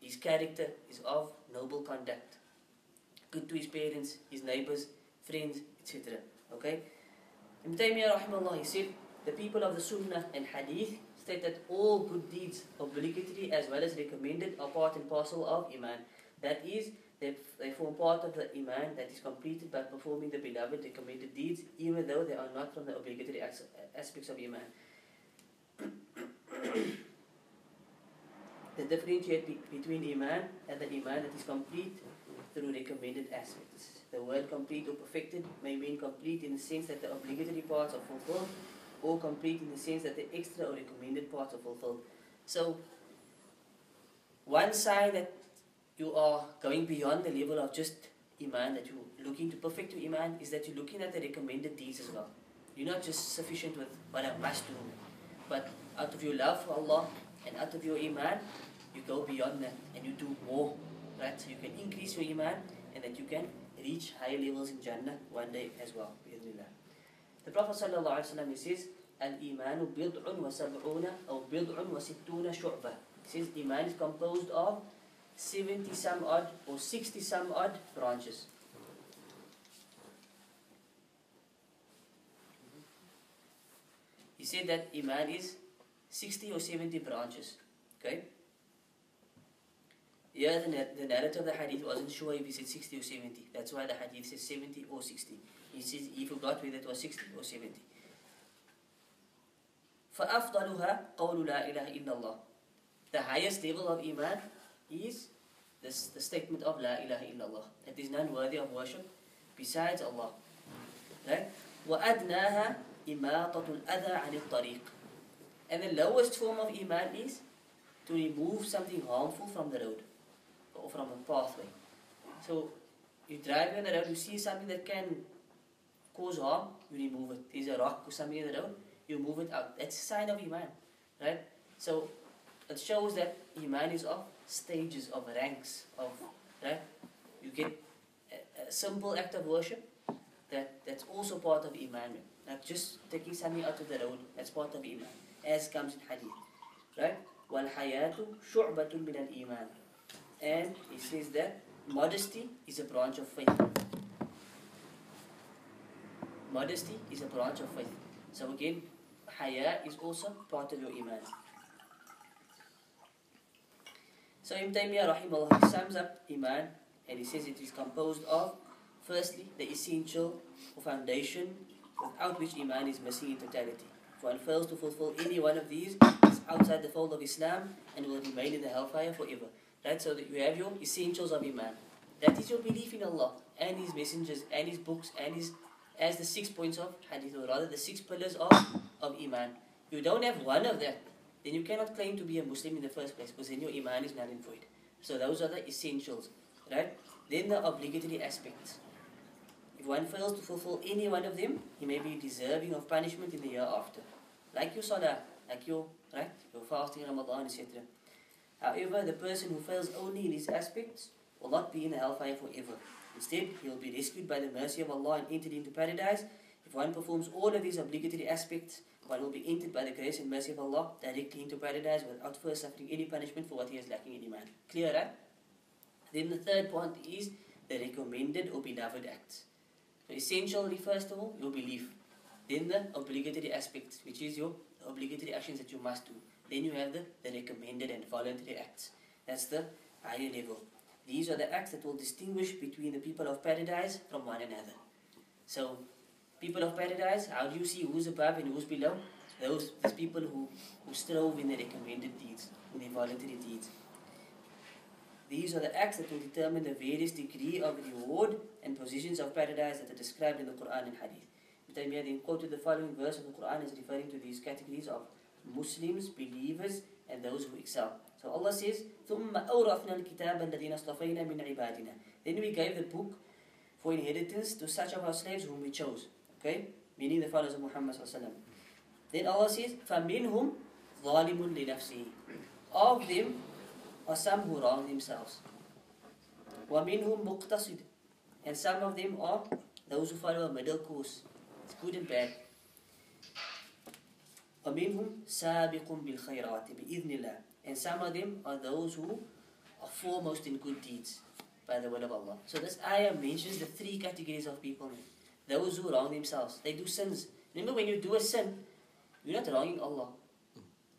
His character is of noble conduct. Good to his parents, his neighbors, friends, etc. Okay? Ibn Taymiyyah rahimahullah, he said, the people of the Sunnah and Hadith state that all good deeds, obligatory as well as recommended, are part and parcel of Iman. That is, they form part of the Iman that is completed by performing the beloved recommended deeds, even though they are not from the obligatory aspects of Iman. They differentiate between Iman and the Iman that is complete through recommended aspects. The word complete or perfected may mean complete in the sense that the obligatory parts are fulfilled, or complete in the sense that the extra or recommended parts are fulfilled. So, one sign that you are going beyond the level of just Iman, that you're looking to perfect your Iman, is that you're looking at the recommended deeds as well. You're not just sufficient with what I must do, but out of your love for Allah and out of your Iman, you go beyond that and you do more, right? So you can increase your Iman and that you can reach higher levels in Jannah one day as well. The Prophet ﷺ, he says, Al-Imanu bid'un wa sab'una or bid'un wa sittuna shu'bah. He says Iman is composed of 70 some odd or 60 some odd branches. He said that Iman is 60 or 70 branches. Okay? Yeah, the narrator of the hadith wasn't sure if he said 60 or 70. That's why the hadith says 70 or 60. He says he forgot whether it was 60 or 70. فَأَفْضَلُهَا قَوْلُ لَا إِلَهَ إِلَّا اللَّهِ. The highest level of Iman is the statement of La ilaha illallah. That there is none worthy of worship besides Allah. Right? وَأَدْنَاهَا إِمَاطَةُ الْأَذَى عَنِ الطَّرِيقِ. And the lowest form of Iman is to remove something harmful from the road or from a pathway. So you drive on the road, you see something that can cause harm, you remove it. There's a rock or something in the road, you move it out. That's a sign of Iman. Right? So it shows that Iman is of stages, of ranks, of, right? You get a simple act of worship that's also part of Iman. Like just taking something out of the road, that's part of Iman, as comes in Hadith. Right? وَالْحَيَاةُ شُعْبَةٌ مِنَ الْإِيمَانِ. And he says that modesty is a branch of faith. Modesty is a branch of faith. So again, haya is also part of your Iman. So Ibn Taymiyyah rahimahullah sums up Iman and he says it is composed of, firstly, the essential or foundation without which Iman is missing in totality. If one fails to fulfill any one of these, it's outside the fold of Islam and will remain in the hellfire forever. Right? So that you have your essentials of Iman. That is your belief in Allah and His messengers and His books and as the 6 points of Hadith, or rather the 6 pillars of Iman. If you don't have one of that, then you cannot claim to be a Muslim in the first place, because then your Iman is null and void. So those are the essentials, right? Then the obligatory aspects. If one fails to fulfill any one of them, he may be deserving of punishment in the year after. Like your salah, like your fasting, Ramadan, etc. However, the person who fails only in these aspects will not be in the hellfire forever. Instead, he will be rescued by the mercy of Allah and entered into paradise. If one performs all of these obligatory aspects, one will be entered by the grace and mercy of Allah directly into paradise without first suffering any punishment for what he is lacking in Iman. Clear, right? Then the third point is the recommended or beloved acts. So essentially, first of all, your belief. Then the obligatory aspects, which is your obligatory actions that you must do. Then you have the recommended and voluntary acts. That's the higher level. These are the acts that will distinguish between the people of paradise from one another. So, people of paradise, how do you see who's above and who's below? Those people who strove in the recommended deeds, in the voluntary deeds. These are the acts that will determine the various degree of reward and positions of paradise that are described in the Quran and Hadith. Ibn Taymiyyah then quoted the following verse of the Quran as referring to these categories of Muslims, believers, and those who excel. So Allah says, ثُمَّ أَوْرَثْنَا الْكِتَابَ الَّذِينَ اصْطَفَيْنَا مِنْ عِبَادِنَا. Then we gave the book for inheritance to such of our slaves whom we chose. Okay? Meaning the followers of Muhammad sallallahu alaihi wasallam. Then Allah says, فَمِنْهُمْ ظَالِمٌ لِنَفْسِهِ. Of them are some who wrong themselves. وَمِنْهُمْ مُقْتَصِدٌ. And some of them are those who follow a middle course. It's good and bad. وَمِنْهُمْ سَابِقٌ بِالْخَيْرَاتِ بِإِذْنِ اللَّهِ. And some of them are those who are foremost in good deeds by the will of Allah. So this ayah mentions the 3 categories of people. Those who wrong themselves. They do sins. Remember, when you do a sin, you're not wronging Allah.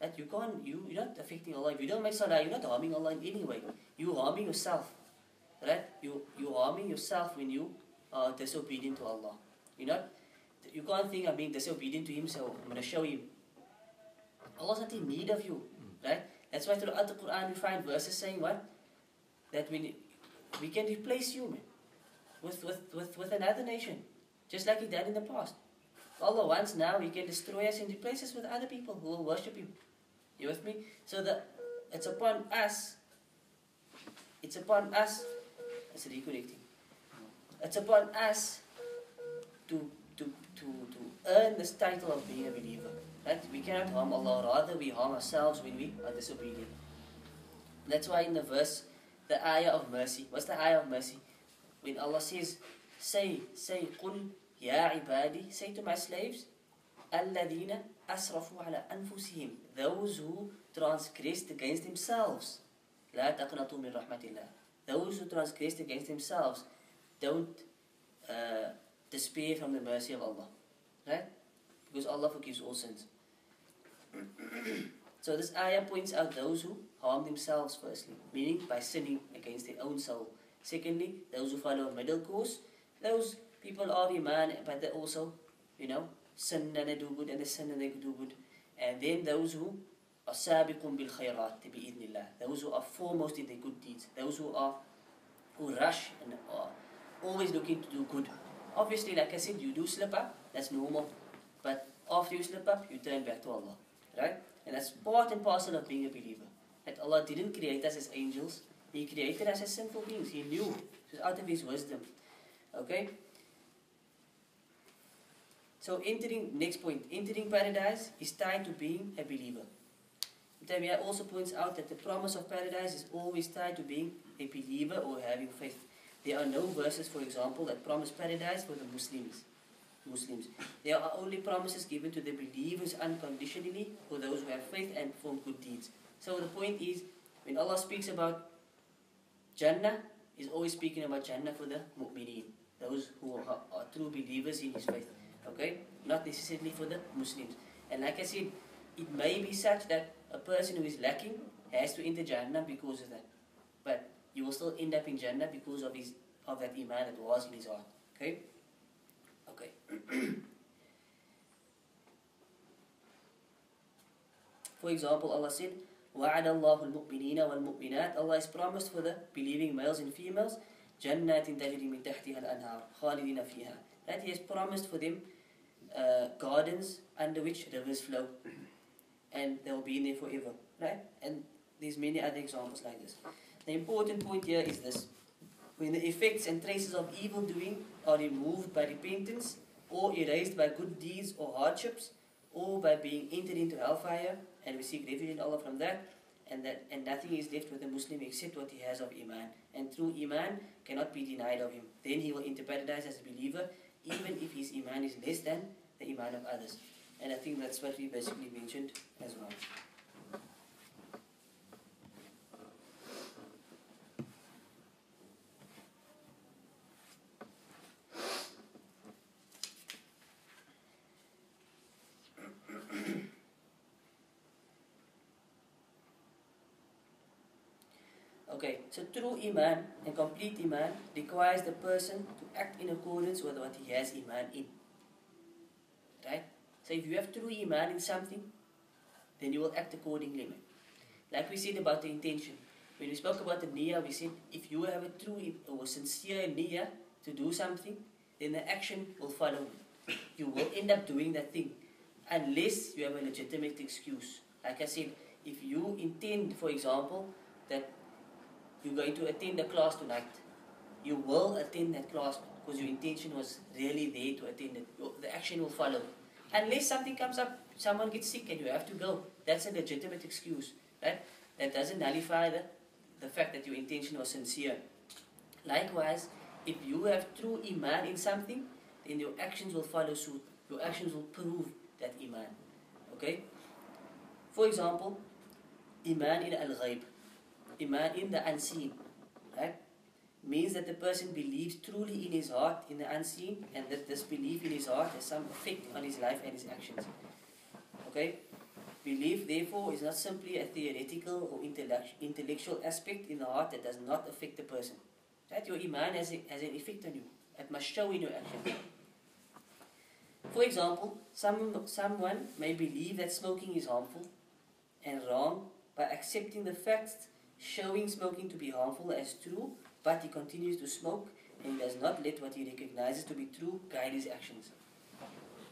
That you're not affecting Allah. If you don't make salah, you're not harming Allah in any way. You're harming yourself. Right? You're harming yourself when you are disobedient to Allah. You can't think I'm being disobedient to Him, so I'm going to show Him. Allah's not in need of you. Right? That's why throughout the Quran we find verses saying what? That we can replace you, man, with another nation. Just like He did in the past. Allah wants now He can destroy us and replace us with other people who will worship Him. You with me? So it's upon us it's upon us, it's reconnecting. It's upon us to earn this title of being a believer. Right? We cannot harm Allah, rather we harm ourselves when we are disobedient. That's why in the verse, the ayah of mercy, what's the ayah of mercy? When Allah says, say, قُلْ يَا عِبَادِي, say to my slaves, الَّذِينَ أَسْرَفُوا عَلَى أَنفُسِهِمْ, those who transgressed against themselves. لَا تَقْنَطُوا مِنْ رَحْمَةِ اللَّهِ, those who transgressed against themselves, don't despair from the mercy of Allah. Right? Because Allah forgives all sins. So this ayah points out those who harm themselves firstly, meaning by sinning against their own soul. Secondly, those who follow a middle course, those people are Iman, but they also, sin and they do good, and they sin and they do good. And then those who are sabiqun bil khayrat, bi'idhnillah, those who are foremost in their good deeds, those who rush and are always looking to do good. Obviously, like I said, you do slip up, that's normal. But after you slip up, you turn back to Allah. Right? And that's part and parcel of being a believer. That Allah didn't create us as angels. He created us as sinful beings. He knew. It was out of His wisdom. Okay? So next point, entering paradise is tied to being a believer. Tamiya also points out that the promise of paradise is always tied to being a believer or having faith. There are no verses, for example, that promise paradise for the Muslims. There are only promises given to the believers unconditionally for those who have faith and perform good deeds. So the point is, when Allah speaks about Jannah, He's always speaking about Jannah for the mu'mineen, those who are true believers in His faith. Okay? Not necessarily for the Muslims. And like I said, it may be such that a person who is lacking has to enter Jannah because of that. But you will still end up in Jannah because of that Iman that was in his heart. Okay? Okay. For example, Allah said, وَعَدَ اللَّهُ الْمُؤْمِنِينَ وَالْمُؤْمِنَاتِ, Allah has promised for the believing males and females, جَنَّاتٍ تَجْرِي مِنْ تَحْتِهَا الْأَنْهَارُ خَالِدِينَ فِيهَا, that He has promised for them gardens under which rivers flow, and they will be in there forever. Right? And there's many other examples like this. The important point here is this: when the effects and traces of evil doing are removed by repentance, or erased by good deeds or hardships, or by being entered into hellfire, and we seek refuge in Allah from that, and nothing is left with the Muslim except what he has of Iman, and true Iman cannot be denied of him, then he will enter paradise as a believer, even if his Iman is less than the Iman of others. And I think that's what we basically mentioned as well. Okay, so true Iman and complete Iman requires the person to act in accordance with what he has Iman in. Right? So if you have true Iman in something, then you will act accordingly. Like we said about the intention. When we spoke about the niyyah, we said if you have a true or sincere niyyah to do something, then the action will follow. You will end up doing that thing unless you have a legitimate excuse. Like I said, if you intend, for example, that you're going to attend a class tonight, you will attend that class because your intention was really there to attend it. The action will follow. Unless something comes up, someone gets sick and you have to go. That's a legitimate excuse. Right? That doesn't nullify the fact that your intention was sincere. Likewise, if you have true Iman in something, then your actions will follow suit. Your actions will prove that Iman. Okay? For example, Iman in al-Ghaib. Iman in the unseen. Right? Means that the person believes truly in his heart in the unseen, and that this belief in his heart has some effect on his life and his actions. Okay? Belief, therefore, is not simply a theoretical or intellectual aspect in the heart that does not affect the person. Right? Your Iman has an effect on you. It must show in your actions. For example, someone may believe that smoking is harmful and wrong by accepting the facts showing smoking to be harmful as true, but he continues to smoke and he does not let what he recognizes to be true guide his actions.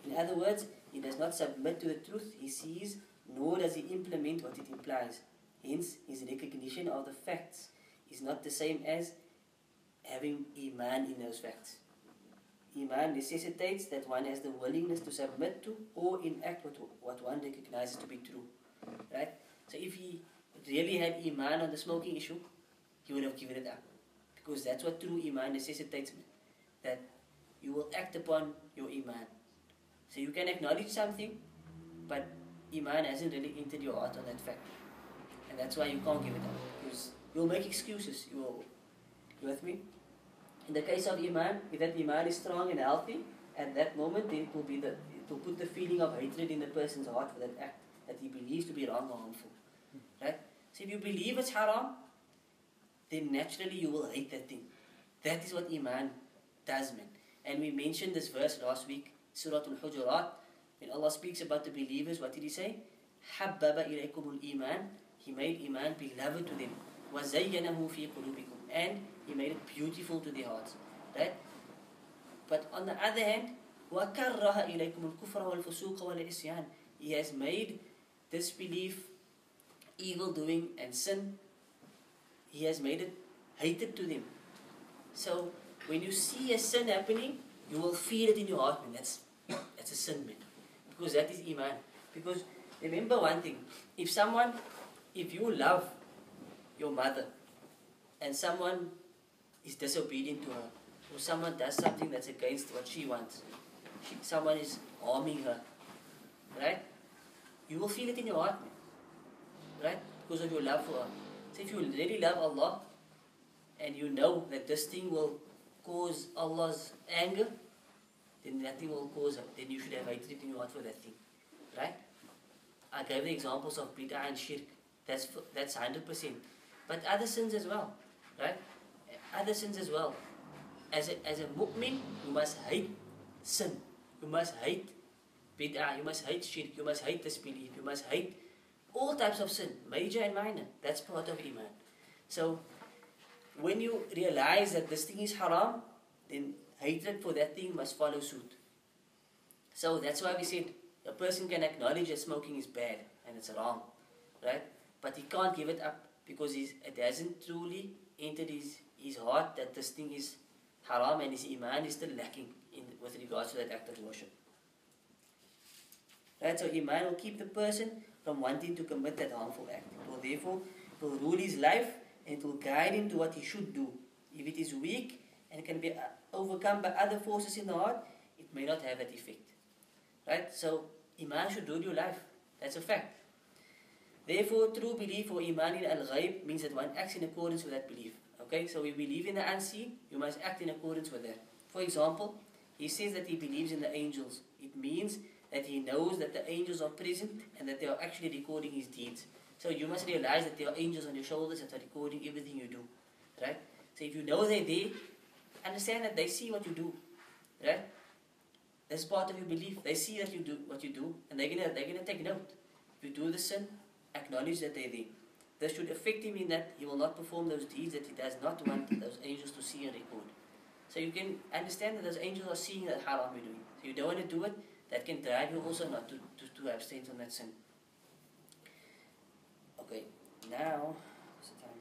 In other words, he does not submit to the truth he sees, nor does he implement what it implies. Hence, his recognition of the facts is not the same as having Iman in those facts. Iman necessitates that one has the willingness to submit to or enact what one recognizes to be true. Right? So if he really had Iman on the smoking issue, he would have given it up. Because that's what true Iman necessitates, that you will act upon your Iman. So you can acknowledge something, but Iman hasn't really entered your heart on that fact. And that's why you can't give it up. Because you'll make excuses. You with me? In the case of Iman, if that Iman is strong and healthy, at that moment it will put the feeling of hatred in the person's heart for that act that he believes to be wrong or harmful. Right? So if you believe it's haram, then naturally you will hate that thing. That is what Iman does, man. And we mentioned this verse last week, Surah Al-Hujurat, when Allah speaks about the believers, what did He say? حَبَّبَ إِلَيْكُمُ الْإِيمَانِ He made Iman beloved to them. وَزَيَّنَهُ فِي قُلُوبِكُمْ And He made it beautiful to their hearts. Right? But on the other hand, وَكَرَّهَ إِلَيْكُمُ الْكُفْرَ وَالْفُسُوقَ وَالْعِصْيَانِ He has made disbelief, evil doing and sin, He has made it hated to them. So when you see a sin happening, you will feel it in your heart, man. That's a sin, man. Because that is Iman. Because remember one thing, if you love your mother and someone is disobedient to her, or someone does something that's against what she wants, someone is harming her, right? You will feel it in your heart, man. Right? Because of your love for her. So if you really love Allah, and you know that this thing will cause Allah's anger, then that thing will cause her. Then you should have hatred in your heart for that thing. Right? I gave the examples of bid'ah and shirk. That's 100%. But other sins as well. Right? Other sins as well. As a mu'min, you must hate sin. You must hate bid'ah. You must hate shirk. You must hate disbelief. You must hate all types of sin, major and minor. That's part of Iman. So when you realize that this thing is haram, then hatred for that thing must follow suit. So that's why we said a person can acknowledge that smoking is bad and it's wrong, right? But he can't give it up because it hasn't truly entered his heart that this thing is haram, and his Iman is still lacking with regards to that act of worship. Right? So Iman will keep the person from wanting to commit that harmful act. It will therefore rule his life, and it will guide him to what he should do. If it is weak and can be overcome by other forces in the heart, it may not have that effect. Right? So Iman should rule your life. That's a fact. Therefore, true belief or Iman in al-Ghaib means that one acts in accordance with that belief. Okay? So we believe in the unseen, you must act in accordance with that. For example, he says that he believes in the angels. It means that he knows that the angels are present and that they are actually recording his deeds. So you must realize that there are angels on your shoulders that are recording everything you do. Right? So if you know they're there, understand that they see what you do. Right? That's part of your belief. They see that you do what you do, and they're gonna take note. If you do the sin, acknowledge that they're there. This should affect him in that he will not perform those deeds that he does not want those angels to see and record. So you can understand that those angels are seeing that haram you're doing. So you don't want to do it. That can drive you also not to abstain from that sin. Okay, now, what's the time?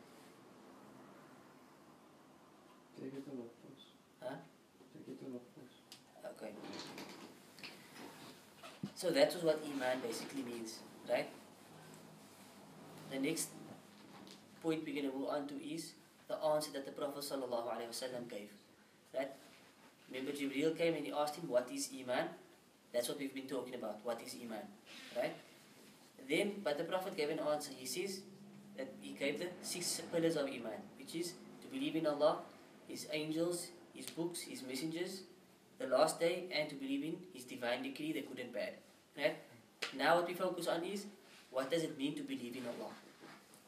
Take it a lot, please. Huh? Take it a lot, please. Okay. So that was what Iman basically means, right? The next point we're going to move on to is the answer that the Prophet ﷺ gave. Right? Remember Jibreel came and he asked him, what is Iman? That's what we've been talking about. What is Iman? Right? But the Prophet gave an answer. He says that he gave the 6 pillars of Iman, which is to believe in Allah, His angels, His books, His messengers, the last day, and to believe in His divine decree, the good and bad. Right? Now what we focus on is, what does it mean to believe in Allah?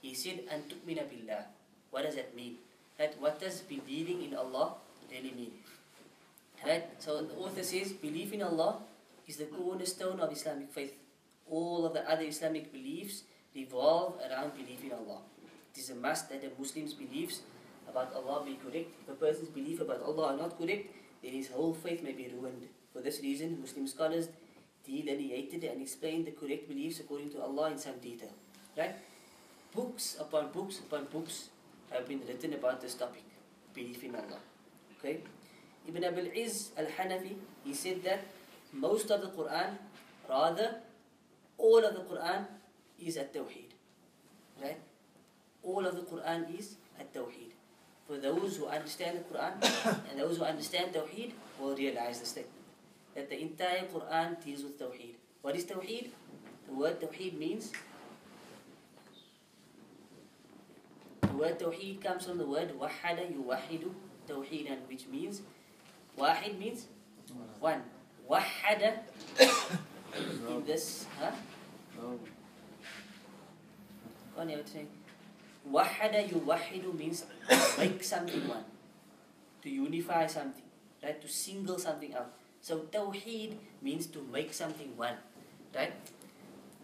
He said, "An tu'mina billah." What does that mean? Right? What does believing in Allah really mean? Right? So the author says, belief in Allah is the cornerstone of Islamic faith. All of the other Islamic beliefs revolve around belief in Allah. It is a must that a Muslim's beliefs about Allah be correct. If a person's belief about Allah are not correct, then his whole faith may be ruined. For this reason, Muslim scholars delineated and explained the correct beliefs according to Allah in some detail. Right? Books upon books upon books have been written about this topic, belief in Allah. Okay? Ibn Abil Izz al-Hanafi, he said that most of the Quran, rather all of the Quran is at-Tawheed. Right? All of the Quran is at-Tawheed. For those who understand the Quran and those who understand Tawheed will realize the statement that the entire Quran deals with Tawheed. What is Tawheed? The word Tawheed means, the word Tawheed comes from the word Wahada yuwahidu Tawheedan, which means, Wahid means one. Wahada in this, huh? No. What are you saying? Wahada yuwahidu means to make something one, to unify something, right? To single something out. So Tawheed means to make something one, right?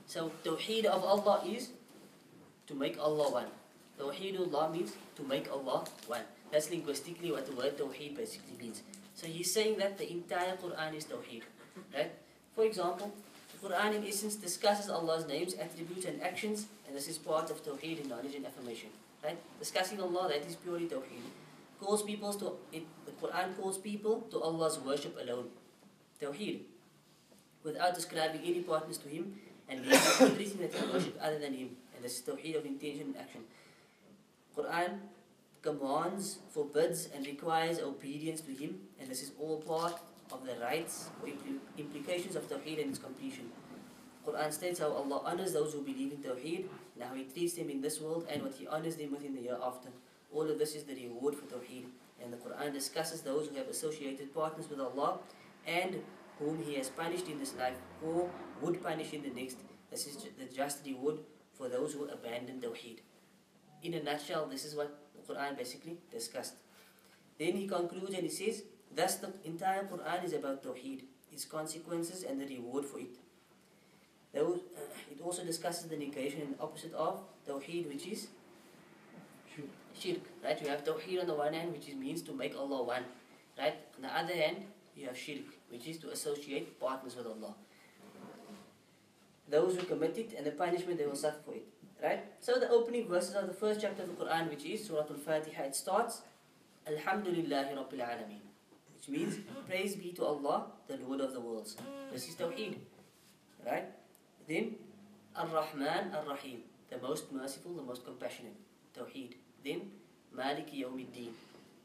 So Tawheed of Allah is to make Allah one. Tawheedullah means to make Allah one. That's linguistically what the word Tawheed basically means. So he's saying that the entire Quran is Tawheed, right? For example, the Quran in essence discusses Allah's names, attributes and actions, and this is part of Tawheed in knowledge and affirmation, right? Discussing Allah, that is purely Tawheed. Calls people to it, the Quran calls people to Allah's worship alone, Tawheed, without ascribing any partners to Him and leaving everything that is worshipped other than Him. And this is Tawheed of intention and action. Quran commands, forbids and requires obedience to Him, and this is all part of the rights or implications of Tawheed and its completion. Quran states how Allah honors those who believe in Tawheed, and how He treats them in this world and what He honors them with in the hereafter. All of this is the reward for Tawheed. And the Quran discusses those who have associated partners with Allah and whom He has punished in this life or would punish in the next. This is the just reward for those who abandon Tawheed. In a nutshell, this is what the Quran basically discussed. Then he concludes and he says, thus the entire Quran is about Tawheed, its consequences and the reward for it. It also discusses the negation and opposite of Tawheed, which is Shirk. Right? You have Tawheed on the one hand, which means to make Allah one. Right? On the other hand, you have Shirk, which is to associate partners with Allah. Those who commit it and the punishment they will suffer for it. Right? So the opening verses of the first chapter of the Quran, which is Surah Al-Fatiha, it starts, Alhamdulillahi Rabbil Alameen, which means, praise be to Allah, the Lord of the worlds. This is Tawheed. Right? Then, Ar-Rahman Ar-Rahim, the most merciful, the most compassionate. Tawheed. Then, Maliki Yawmiddin,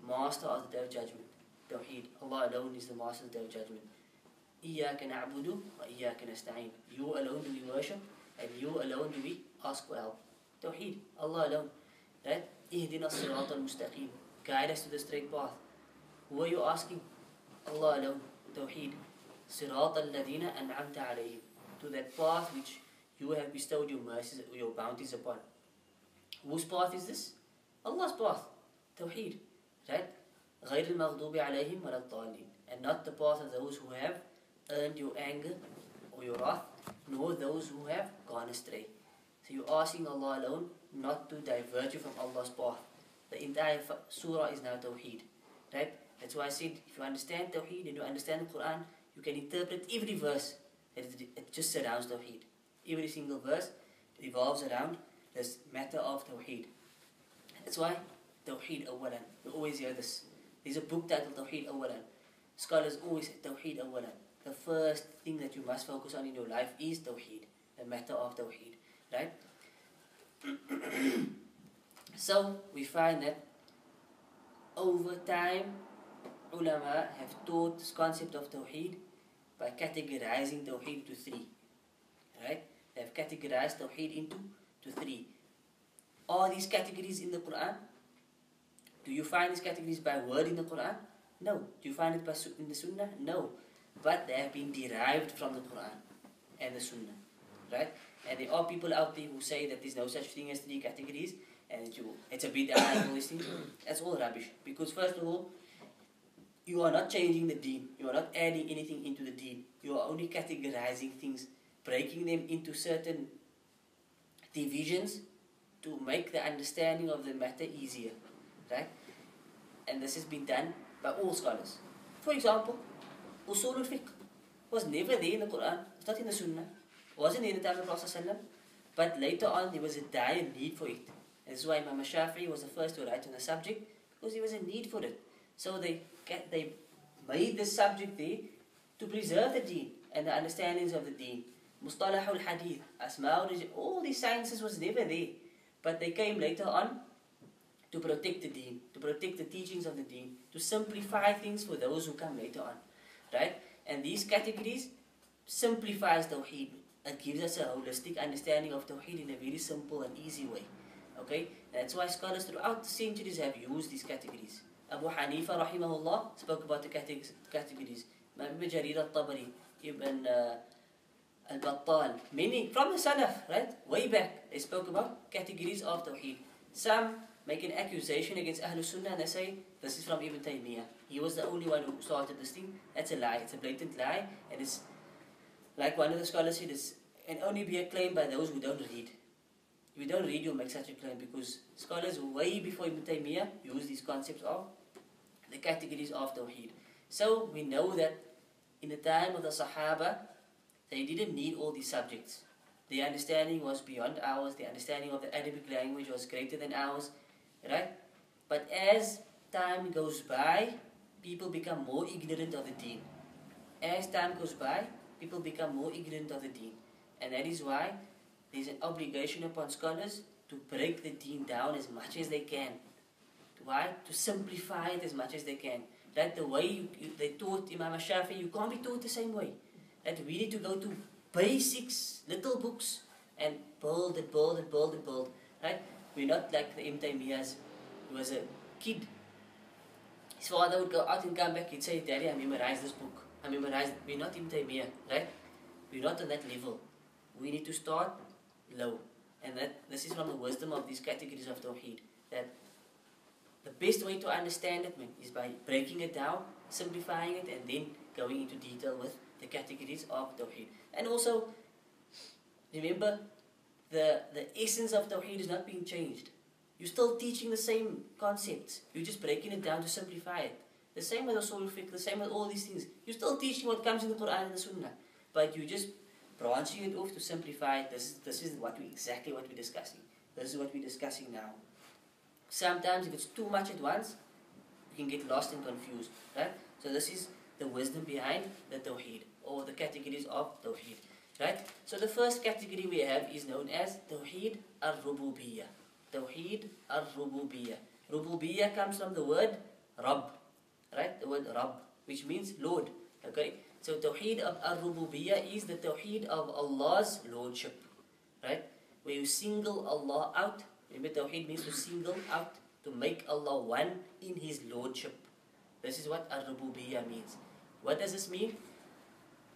master of the day of judgment. Tawheed. Allah alone is the master of the day of judgment. Iyaka na'budu wa iyaka nasta'in. You alone do we worship, and you alone do we ask for help. Tawheed. Allah alone. Right? Ihdina as-sirat al-mustaqim. Guide us to the straight path. Who are you asking? Allah alone. Tawheed. Sirat al-ladina an'amta alayhim. To that path which you have bestowed your mercies, your bounties upon. Whose path is this? Allah's path. Tawheed. Right? غير المغضوب عليهم ولا الضالين. And not the path of those who have earned your anger or your wrath, nor those who have gone astray. So you're asking Allah alone not to divert you from Allah's path. The entire surah is now Tawheed. Right? That's why I said, if you understand Tawheed and you understand the Quran, you can interpret every verse. It just surrounds Tawheed. Every single verse revolves around this matter of Tawheed. That's why Tawheed awalan. You always hear this. There's a book titled Tawheed awalan. Scholars always say Tawheed awalan. The first thing that you must focus on in your life is Tawheed. The matter of Tawheed. Right? So we find that over time, ulama have taught this concept of Tawheed by categorizing Tawheed into three. Right? They have categorized Tawheed into three. Are these categories in the Quran? Do you find these categories by word in the Quran? No. Do you find it in the Sunnah? No. But they have been derived from the Quran and the Sunnah. Right? And there are people out there who say that there's no such thing as three categories and it's a bid'ah and all these things. That's all rubbish. Because first of all, you are not changing the deen. You are not adding anything into the deen. You are only categorizing things, breaking them into certain divisions to make the understanding of the matter easier. Right? And this has been done by all scholars. For example, Usul al-Fiqh was never there in the Quran. It's not in the Sunnah. It wasn't in the time of the Prophet ﷺ, but later on there was a dire need for it. And this is why Imam Shafi'i was the first to write on the subject, because there was a need for it. So they made this subject there to preserve the deen and the understandings of the deen. Mustalahul Hadeeth, Asma'ul, all these sciences was never there. But they came later on to protect the deen, to protect the teachings of the deen, to simplify things for those who come later on. Right? And these categories simplifies Tawheed. It gives us a holistic understanding of Tawheed in a very simple and easy way. Okay? And that's why scholars throughout the centuries have used these categories. Abu Hanifa rahimahullah spoke about the categories. Ibn Jarir al-Tabari, Ibn al-Battal, many from the Salaf, right? Way back, they spoke about categories of Tawheed. Some make an accusation against Ahlul Sunnah and they say, this is from Ibn Taymiyyah. He was the only one who started this thing. That's a lie. It's a blatant lie. And it's, like one of the scholars said, it can only be a claim by those who don't read. If you don't read, you'll make such a claim, because scholars way before Ibn Taymiyyah used these concepts of the categories of Tawheed. So we know that in the time of the Sahaba, they didn't need all these subjects. Their understanding was beyond ours. Their understanding of the Arabic language was greater than ours. Right? But as time goes by, people become more ignorant of the deen. As time goes by, people become more ignorant of the deen. And that is why there's an obligation upon scholars to break the deen down as much as they can. Why? To simplify it as much as they can. That the way they taught Imam Shafi'i, you can't be taught the same way. That we need to go to basics, little books, and build and build and build and build. Right? We're not like the Ibn Taymiyyahs. He was a kid. His father would go out and come back. He'd say, Daddy, I memorized this book. I memorized it. We're not Ibn Taymiyyah, right? We're not on that level. We need to start low. And this is from the wisdom of these categories of Tawheed. That the best way to understand it, man, is by breaking it down, simplifying it, and then going into detail with the categories of Tawheed. And also, remember, the essence of Tawheed is not being changed. You're still teaching the same concepts. You're just breaking it down to simplify it. The same with Usul Fiqh, the same with all these things. You're still teaching what comes in the Quran and the Sunnah. But you're just branching it off to simplify it. This is exactly what we're discussing. This is what we're discussing now. Sometimes if it's too much at once, you can get lost and confused. Right? So this is the wisdom behind the Tawheed, or the categories of Tawheed. Right? So the first category we have is known as Tawheed al-Rububiyyah. Tawheed al-Rububiyyah. Rububiyyah comes from the word Rabb. Right? The word Rabb, which means Lord. Okay? So Tawheed al-Rububiyyah is the Tawheed of Allah's Lordship. Right? Where you single Allah out. Remember, Tawheed means to single out, to make Allah one in His Lordship. This is what al-Rububiyyah means. What does this mean?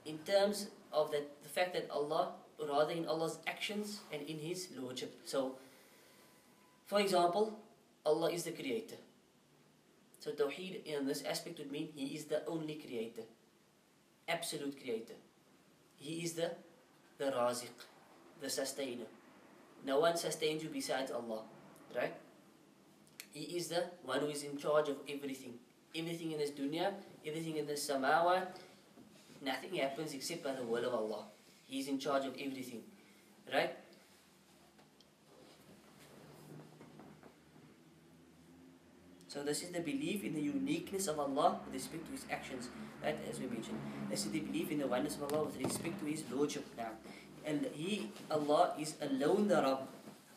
In terms of the fact that Allah, or rather in Allah's actions and in His Lordship. So, for example, Allah is the Creator. So Tawheed in this aspect would mean He is the only Creator. Absolute Creator. He is the Raziq, the Sustainer. No one sustains you besides Allah. Right? He is the one who is in charge of everything. Everything in this dunya, everything in this samawat, nothing happens except by the will of Allah. He is in charge of everything. Right? So this is the belief in the uniqueness of Allah with respect to His actions. Right? As we mentioned. This is the belief in the oneness of Allah with respect to His Lordship now. And Allah is alone the Rabb.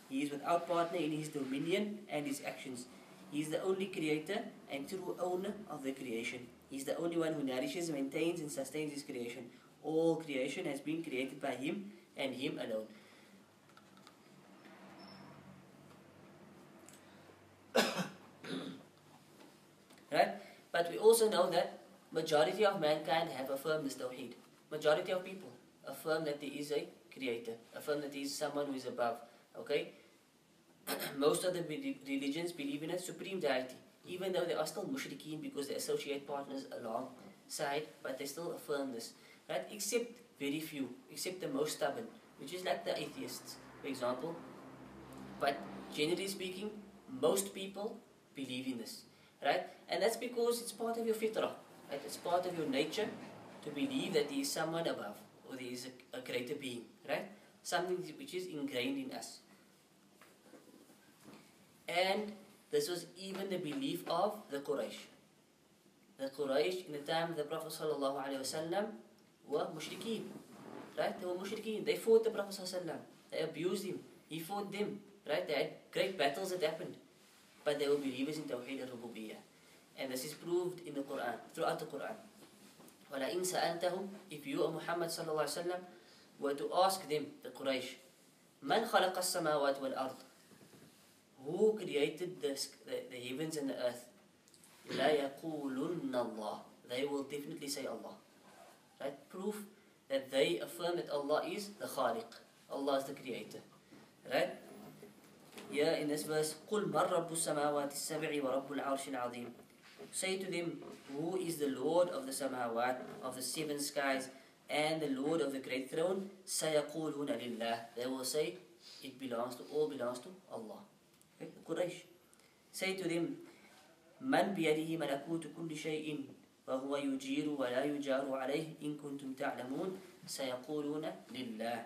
He is without partner in His dominion and His actions. He is the only creator and true owner of the creation. He is the only one who nourishes, maintains and sustains His creation. All creation has been created by Him and Him alone. Right? But we also know that majority of mankind have affirmed this Tawheed. Majority of people affirm that there is a creator. Affirm that there is someone who is above. Okay? Most of the religions believe in a supreme deity. Even though they are still mushrikeen because they associate partners alongside, but they still affirm this. Right? Except very few. Except the most stubborn. Which is like the atheists, for example. But generally speaking, most people believe in this. Right? And that's because it's part of your fitrah. Right? It's part of your nature to believe that there is someone above, or there is a greater being. Right? Something which is ingrained in us. And this was even the belief of the Quraysh. The Quraysh in the time of the Prophet ﷺ were mushrikeen. Right? They were mushrikeen. They fought the Prophet ﷺ. They abused him. He fought them. Right? They had great battles that happened. But they were believers in Tawheed al-Rububiyyah. And this is proved in the Quran, throughout the Quran. وَلَئِنْ سَأَلْتَهُمْ, if you, O Muhammad ﷺ, were to ask them, the Quraysh, مَنْ خَلَقَ السَّمَاوَاتِ وَالْأَرْضِ, who created the heavens and the earth? لَيَقُولُنَّ اللَّهِ, they will definitely say Allah. Right? Proof that they affirm that Allah is the Khaliq. Allah is the creator. Right? Here in this verse, قُلْ مَنْ رَبُّ السَّمَاوَاتِ السَّبْعِ وَرَبُّ الْعَرْشِ الْعَظِيمِ, say to them, who is the Lord of the Samawat, of the seven skies, and the Lord of the great throne? سَيَقُولُونَ لِلَّهِ, they will say, all belongs to Allah. Okay? The Quraysh. Say to them, مَنْ بِيَدِهِ مَلَكُوتُ كُلِّ شَيْءٍ وَهُوَ يُجِيرُ وَلَا يُجَارُ عَلَيْهِ إِن كُنْتُمْ تَعْلَمُونَ سَيَقُولُونَ لِلَّهِ.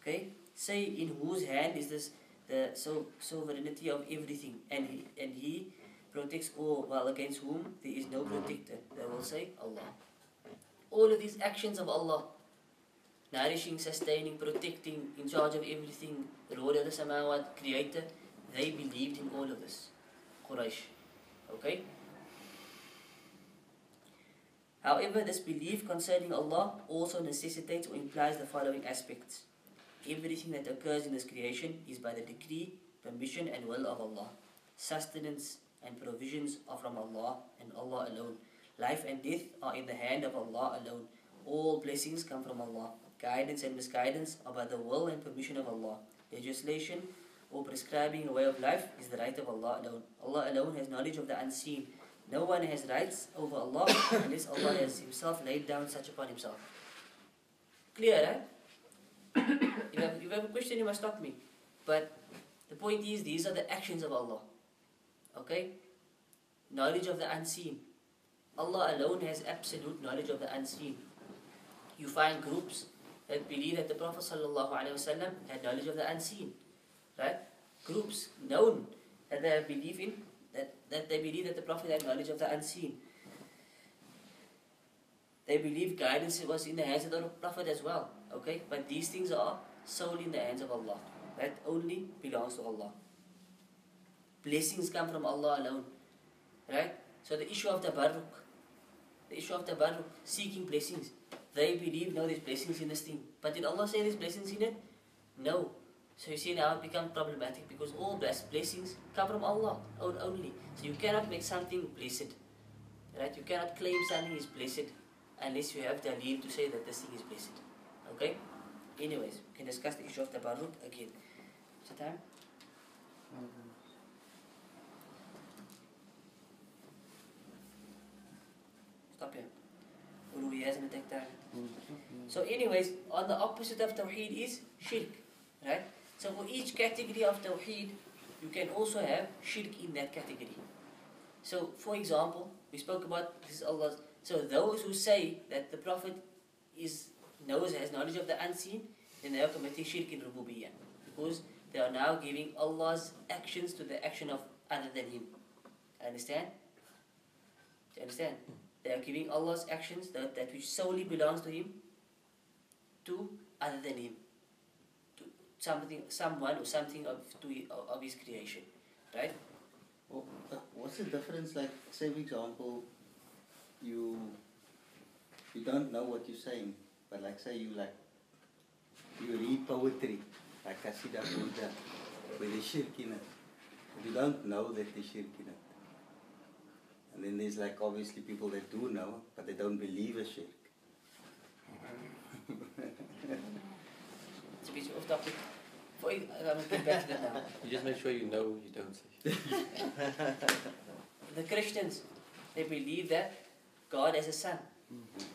Okay? Say, in whose hand is this the sovereignty of everything, and he protects all, while against whom there is no protector? They will say Allah. All of these actions of Allah, nourishing, sustaining, protecting, in charge of everything, the Lord of the Samawat, creator, they believed in all of this. Quraysh. Okay? However, this belief concerning Allah also necessitates or implies the following aspects. Everything that occurs in this creation is by the decree, permission and will of Allah. Sustenance and provisions are from Allah and Allah alone. Life and death are in the hand of Allah alone. All blessings come from Allah. Guidance and misguidance are by the will and permission of Allah. Legislation or prescribing a way of life is the right of Allah alone. Allah alone has knowledge of the unseen. No one has rights over Allah unless Allah has Himself laid down such upon Himself. Clear, right? If you have a question, you must stop me. But the point is, these are the actions of Allah. Okay? Knowledge of the unseen. Allah alone has absolute knowledge of the unseen. You find groups that believe that the Prophet ﷺ had knowledge of the unseen. Right? Groups known that they believe in, that they believe that the Prophet had knowledge of the unseen. They believe guidance was in the hands of the Prophet as well. Okay? But these things are solely in the hands of Allah. That only belongs to Allah. Blessings come from Allah alone. Right? So the issue of tabarruk, seeking blessings. They believe, no, there's blessings in this thing. But did Allah say there's blessings in it? No. So you see now it becomes problematic because all blessings come from Allah only. So you cannot make something blessed. Right? You cannot claim something is blessed unless you have the dalil to say that this thing is blessed. Okay? Anyways, we can discuss the issue of tabarruk again. Is it time? Stop here. Uluhi hasn't take time. So anyways, on the opposite of tawheed is shirk. Right? So for each category of tawheed, you can also have shirk in that category. So for example, we spoke about this is Allah's. So those who say that the Prophet has knowledge of the unseen, then they are committing shirk in rububiyyah. Because they are now giving Allah's actions to the action of other than Him. Understand? Do you understand? They are giving Allah's actions, that which solely belongs to Him, to other than Him. To someone or something of His creation. Right? Well, what's the difference? Like, say for example, you don't know what you're saying, but like say you read poetry, like Qasida Burda, with the shirk in it. But you don't know that there's shirk in it. And then there's like obviously people that do know, but they don't believe a shirk. It's a bit off topic. I'm going to get back to that now. You just make sure you know you don't say. The Christians, they believe that God has a son.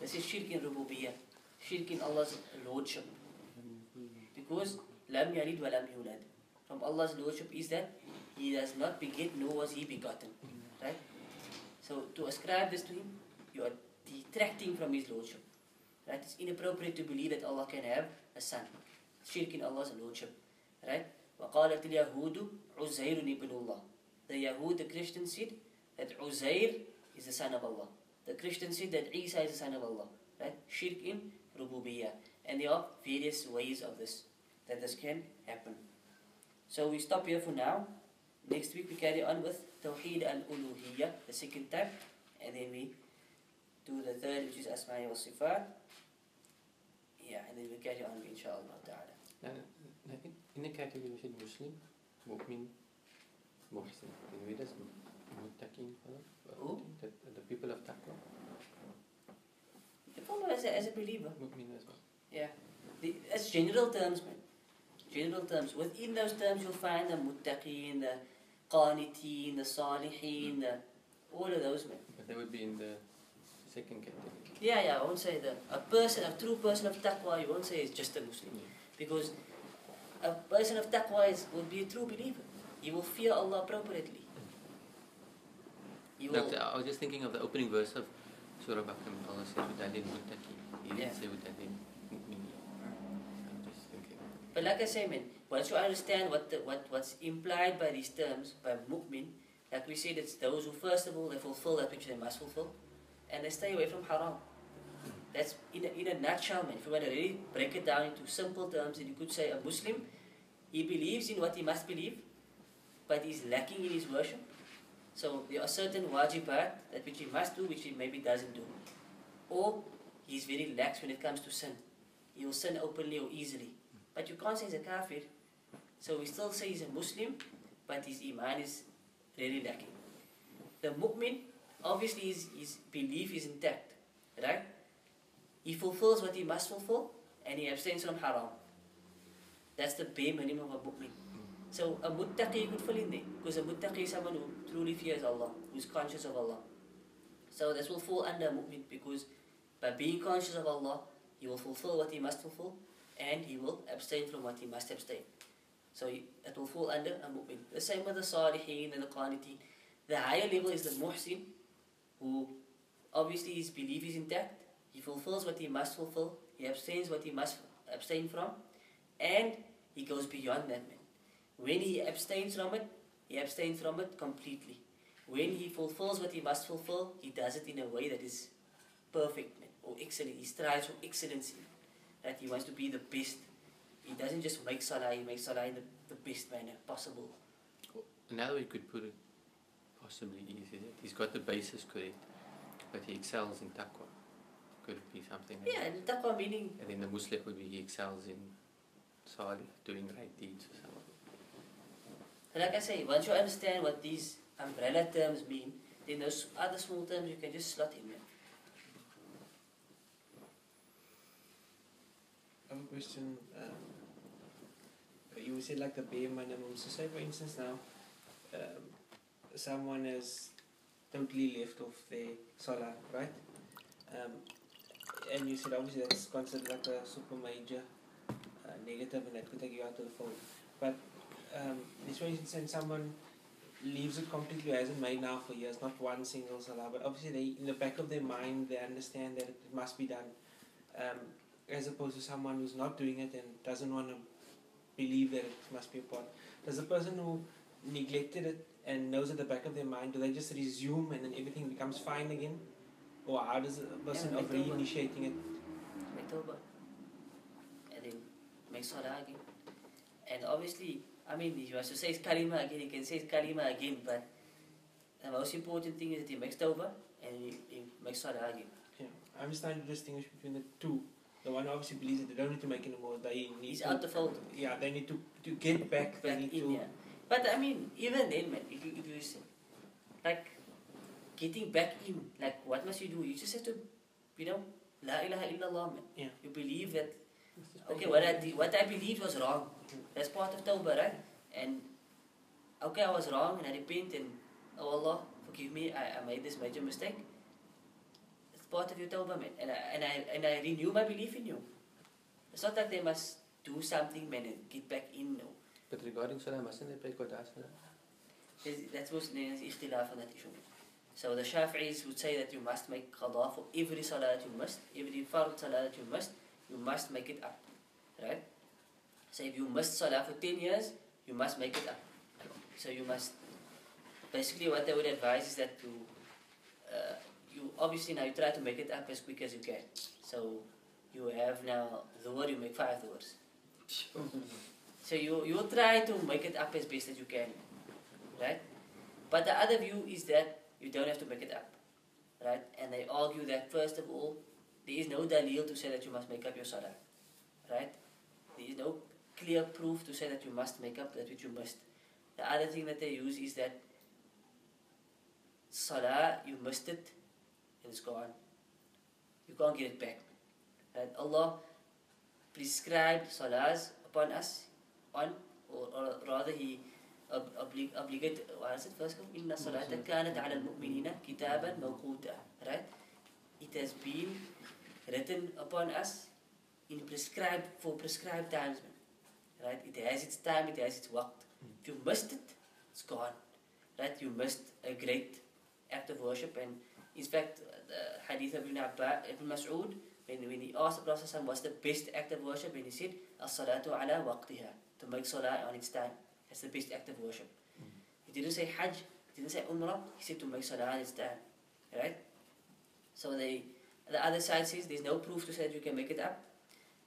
This is shirk in rububiyyah. Shirk in Allah's lordship. Because lam yalid wa lam yulad. From Allah's lordship is that He does not beget nor was He begotten. Right? So to ascribe this to Him, you are detracting from His lordship. Right? It's inappropriate to believe that Allah can have a son. Shirk in Allah's lordship. Right? وَقَالَتِ الْيَهُودُ عُزَيْرٌ ibn Allah. The Yahud, the Christians said that Uzair is the son of Allah. The Christians said that Isa is the son of Allah. Right? Shirk in Rububiyyah. And there are various ways of this, that this can happen. So we stop here for now. Next week we carry on with Tawheed al-Uluhiyyah, the second type. And then we do the third, which is Asma'i wa Sifat. Yeah, and then we carry on, inshallah ta'ala. I think in the category we said Muslim, Mu'min, Muhsin. And where does Muttaqin follow? Who? The people of Taqwa. They follow as a believer. Mu'min as well. Yeah. It's general terms, man. General terms. Within those terms you'll find the Muttaqin, the Qaniteen, the Salihin, all of those, man. But they would be in the second category. Yeah, I won't say a true person of taqwa, you won't say is just a Muslim. Yeah. Because a person of taqwa will be a true believer. He will fear Allah appropriately. He will, Doctor, I was just thinking of the opening verse of Surah Baqarah. Allah says, Udalil Muttaqin. He didn't say Udalil Mu'minin. I'm just thinking. but like I say, man, once you understand what's implied by these terms, by mu'min, like we said, it's those who first of all, they fulfill that which they must fulfill. And they stay away from haram. That's in a nutshell, man. If you want to really break it down into simple terms, then you could say a Muslim, he believes in what he must believe, but he's lacking in his worship. So there are certain wajibat that which he must do, which he maybe doesn't do. Or he's very lax when it comes to sin. He will sin openly or easily. But you can't say he's a kafir. So we still say he's a Muslim, but his iman is really lacking. The mu'min, obviously his belief is intact, right? He fulfills what he must fulfill, and he abstains from haram. That's the bare minimum of a mu'min. So a muttaqi could fall in there, because a muttaqi is someone who truly fears Allah, who's conscious of Allah. So this will fall under a mu'min, because by being conscious of Allah, he will fulfill what he must fulfill, and he will abstain from what he must abstain. So it will fall under a mu'min. The same with the salihin and the qaniteen. The higher level is the muhsin, who obviously his belief is intact, he fulfills what he must fulfill, he abstains what he must abstain from, and he goes beyond that, man. When he abstains from it, he abstains from it completely. When he fulfills what he must fulfill, he does it in a way that is perfect, man, or excellent. He strives for excellency, that he wants to be the best. He doesn't just make salah, he makes salah in the best manner possible. Another way you could put it, possibly easy, that he's got the basis correct, but he excels in taqwa. Could it be something like Yeah, that? and taqwa meaning, And then the Muslim would be he excels in salih, doing right deeds or something. like I say, once you understand what these umbrella terms mean, then those other small terms you can just slot in there. I have a question. You said like the bare minimum. So say for instance now, someone has totally left off their salah, right? And you said obviously that's considered like a super major negative, and that could take you out of the fold. But this for instance, someone leaves it completely, hasn't made now for years, not one single salah, but obviously they, in the back of their mind, they understand that it must be done. As opposed to someone who's not doing it and doesn't want to believe that it must be a part. Does the person who neglected it and knows at the back of their mind, do they just resume and then everything becomes fine again? Or how does a person of reinitiating it? Make tawbah. And then make salah again. And obviously, I mean, if he wants to say kalima again, he can say kalima again, but the most important thing is that he makes tawbah and he makes salah again. Yeah, I'm just trying to distinguish between the two. The one obviously believes that they don't need to make anymore. They need He's to, out the fold. Yeah, they need to get back. They Back need in, to. yeah. But I mean, even then, man, if you say, like, getting back in, like, what must you do? You just have to, la ilaha illallah, man. Yeah. You believe that, okay, what I believed was wrong. That's part of tawbah, right? And, okay, I was wrong and I repent and, oh Allah, forgive me, I made this major mistake. It's part of your tawbah, man. And I renew my belief in you. It's not that they must do something, man, and get back in, no. But regarding salah, mustn't they pay qada's for that? That was there's ikhtilaf on that issue. So the Shafi'is would say that you must make qada for every salah that you missed, every fard salah that you must make it up. Right? So if you missed salah for 10 years, you must make it up. So you must basically what I would advise is that you obviously now you try to make it up as quick as you can. So you have now dhuhr, you make 5 dhuhrs. So you will try to make it up as best as you can, right? But the other view is that you don't have to make it up, right? And they argue that first of all, there is no dalil to say that you must make up your salah, right? There is no clear proof to say that you must make up that which you missed. The other thing that they use is that salah, you missed it and it's gone. You can't get it back. Right? Allah prescribed salahs upon us or rather He obligated, what is it first? Inna salata kanat ala al-mu'minina kitaban mawquta. Right? It has been written upon us in prescribed times. Right? It has its time, it has its waqt. If you missed it, it's gone. Right? You missed a great act of worship. And in fact, the Hadeeth of Ibn Mas'ud, when he asked the Prophet what's the best act of worship, and he said, as-salatu ala waqtiha, to make salah on its time. That's the best act of worship. He didn't say Hajj, he didn't say Umrah, he said to make salah on its time. Right? So the other side says there's no proof to say that you can make it up.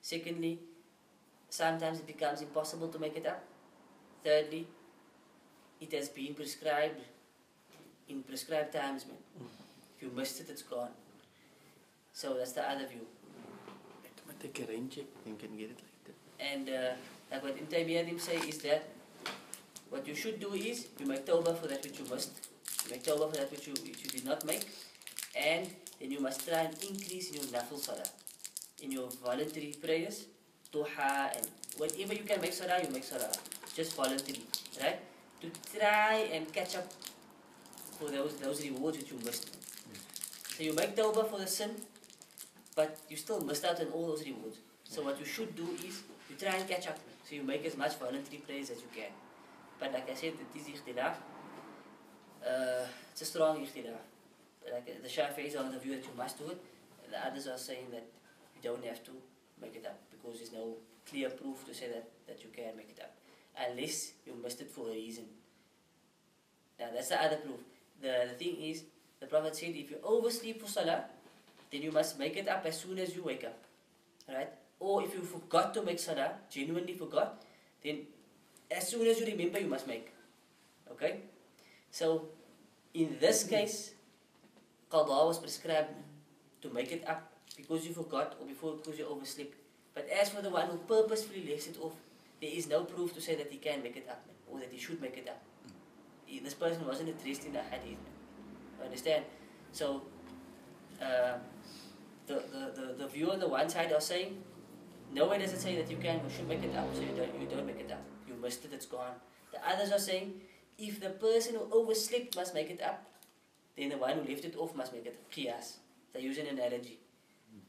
Secondly, sometimes it becomes impossible to make it up. Thirdly, it has been prescribed in prescribed times, man. If you missed it, it's gone. So that's the other view. Take a rain check and can get it like that. And like what Ibn Taymiyyah say is that what you should do is you make tawbah for that which you missed. You make tawbah for that which you did not make. And then you must try and increase in your nafil salah, in your voluntary prayers, duha, and whatever you can make salah, you make salah. Just voluntarily, right? To try and catch up for those rewards which you missed. So you make tawbah for the sin, but you still missed out on all those rewards. So what you should do is you try and catch up. So you make as much voluntary prayers as you can. But like I said, it is ikhtilaf. It's a strong ikhtilaf. Like the Shafi'is are on the view that you must do it. And the others are saying that you don't have to make it up because there's no clear proof to say that you can make it up. Unless you missed it for a reason. Now that's the other proof. The thing is, the Prophet said if you oversleep for salah, then you must make it up as soon as you wake up. Right? Or if you forgot to make salah, genuinely forgot, then as soon as you remember you must make. Okay? So in this case, qada was prescribed to make it up because you forgot or because you overslept. But as for the one who purposefully leaves it off, there is no proof to say that he can make it up or that he should make it up. This person wasn't addressed in the hadith. Understand? So the view on the one side are saying nowhere does it say that you can or should make it up, so you don't make it up. You missed it, it's gone. The others are saying if the person who overslept must make it up, then the one who left it off must make it up. Qiyas. They use an analogy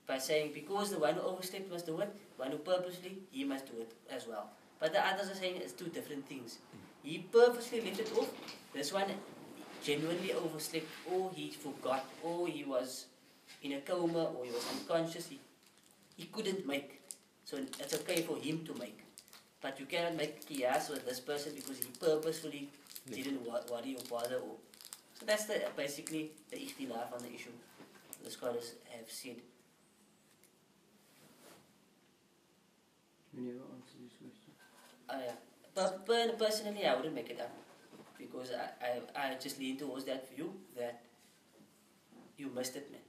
by saying because the one who overslept must do it, one who purposely, he must do it as well. But the others are saying it's two different things. He purposely left it off. This one genuinely overslept, or he forgot, or he was in a coma, or he was unconscious. He couldn't make. So it's okay for him to make. But you cannot make qiyas with this person because he purposefully didn't worry or bother. So that's basically the ikhtilaf on the issue. The scholars have said. You never answered this question. Yeah. But personally, I wouldn't make it up because I just lean towards that view that you missed it, man,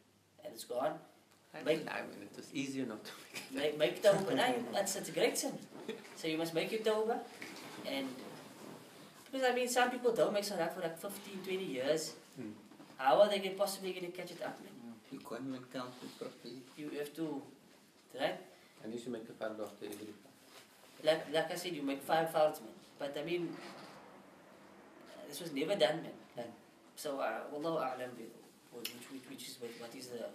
and it's gone. I mean, it was easier not to make it. Make tawbah. That's a great sin. So you must make your tawbah, and because I mean, some people don't make salah for like 15, 20 years. How are they possibly going to catch it up, man? You can't even count it properly. You have to, right? And you should make a fard after every Like I said, you make 5 fards, man. But I mean, this was never done, man. Like, so, Wallahu a'lam, which is what is the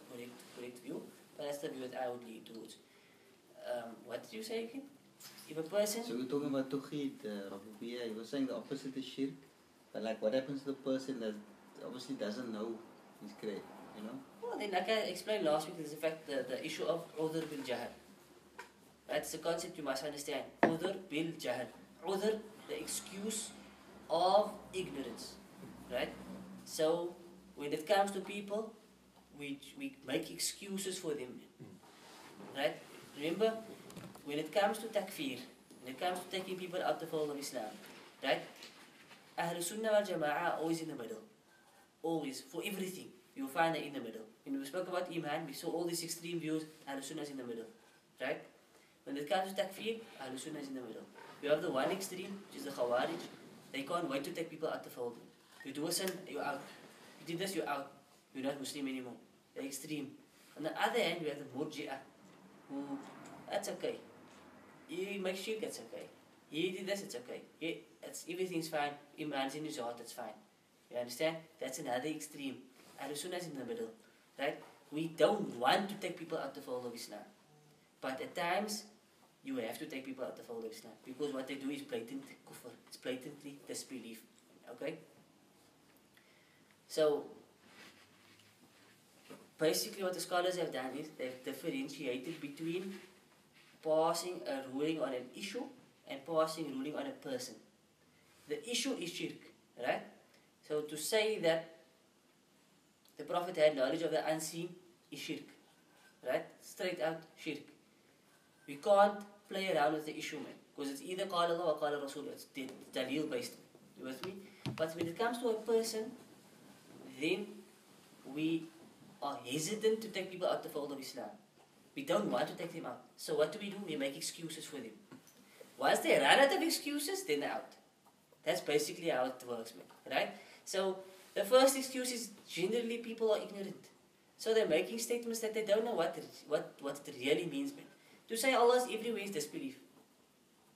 correct view. But that's the view that I would lean towards. What did you say again? If a person... So we're talking about Tawheed, Rabubiya. You were saying the opposite is shirk. But like what happens to the person that obviously doesn't know he's great, you know? Well, then like I explained last week, there's in fact the issue of udhr bil jahl. That's the concept you must understand. Udhr bil jahl. Udhr, the excuse of ignorance. right? So when it comes to people, we make excuses for them, right? Remember, when it comes to takfir, when it comes to taking people out the fold of Islam, right? Ahlul Sunnah wal Jama'ah are always in the middle. Always. For everything, you'll find it in the middle. When we spoke about Imaan, we saw all these extreme views, Ahlul Sunnah is in the middle. Right? When it comes to takfir, Ahlul Sunnah is in the middle. You have the one extreme, which is the Khawarij. They can't wait to take people out the fold. You do a sin, you're out. You did this, you're out. You're not Muslim anymore. They're extreme. On the other hand, you have the Murji'ah, who, that's okay. You make shirk, it's okay. He did this, it's okay. Everything's fine. Iman's in his heart, it's fine. You understand? That's another extreme. Ahlul Sunnah is in the middle. Right? We don't want to take people out the fold of Islam. But at times, you have to take people out the fold of Islam. Because what they do is blatant kufr. It's blatantly disbelief. Okay? So, basically what the scholars have done is they've differentiated between passing a ruling on an issue and passing a ruling on a person. The issue is shirk, right? So to say that the Prophet had knowledge of the unseen is shirk, right? Straight out shirk. We can't play around with the issue, man, because it's either Qala Allah or Qala Rasul. It's dalil based. You with me? But when it comes to a person, then we are hesitant to take people out the fold of Islam. We don't want to take them out. So what do? We make excuses for them. Once they run out of excuses, then they're out. That's basically how it works, man. Right? So the first excuse is generally people are ignorant. So they're making statements that they don't know what it really means, man. To say Allah is everywhere is disbelief.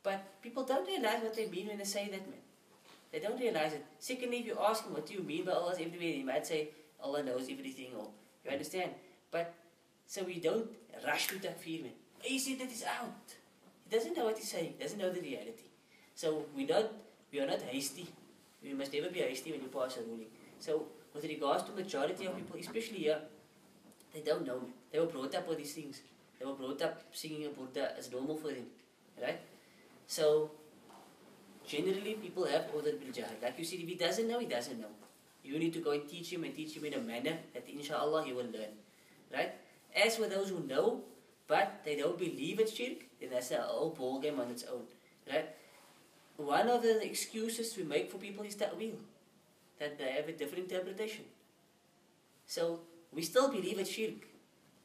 But people don't realize what they mean when they say that, man. They don't realize it. Secondly, if you ask them, what do you mean by Allah is everywhere? They might say, Allah knows everything, or you understand? But so we don't rush to takfir, man. He said that he's out. He doesn't know what he's saying. He doesn't know the reality. So we are not hasty. We must never be hasty when you pass a ruling. So with regards to majority of people, especially here, they don't know. They were brought up with these things. They were brought up singing a Burda as normal for them. Right? So generally people have ordered bil jahal. Like you said, if he doesn't know, he doesn't know. You need to go and teach him in a manner that inshallah he will learn. Right? As for those who know, but they don't believe it's shirk, then that's a whole ball game on its own. Right? One of the excuses we make for people is ta'wil, that they have a different interpretation. So we still believe it's shirk,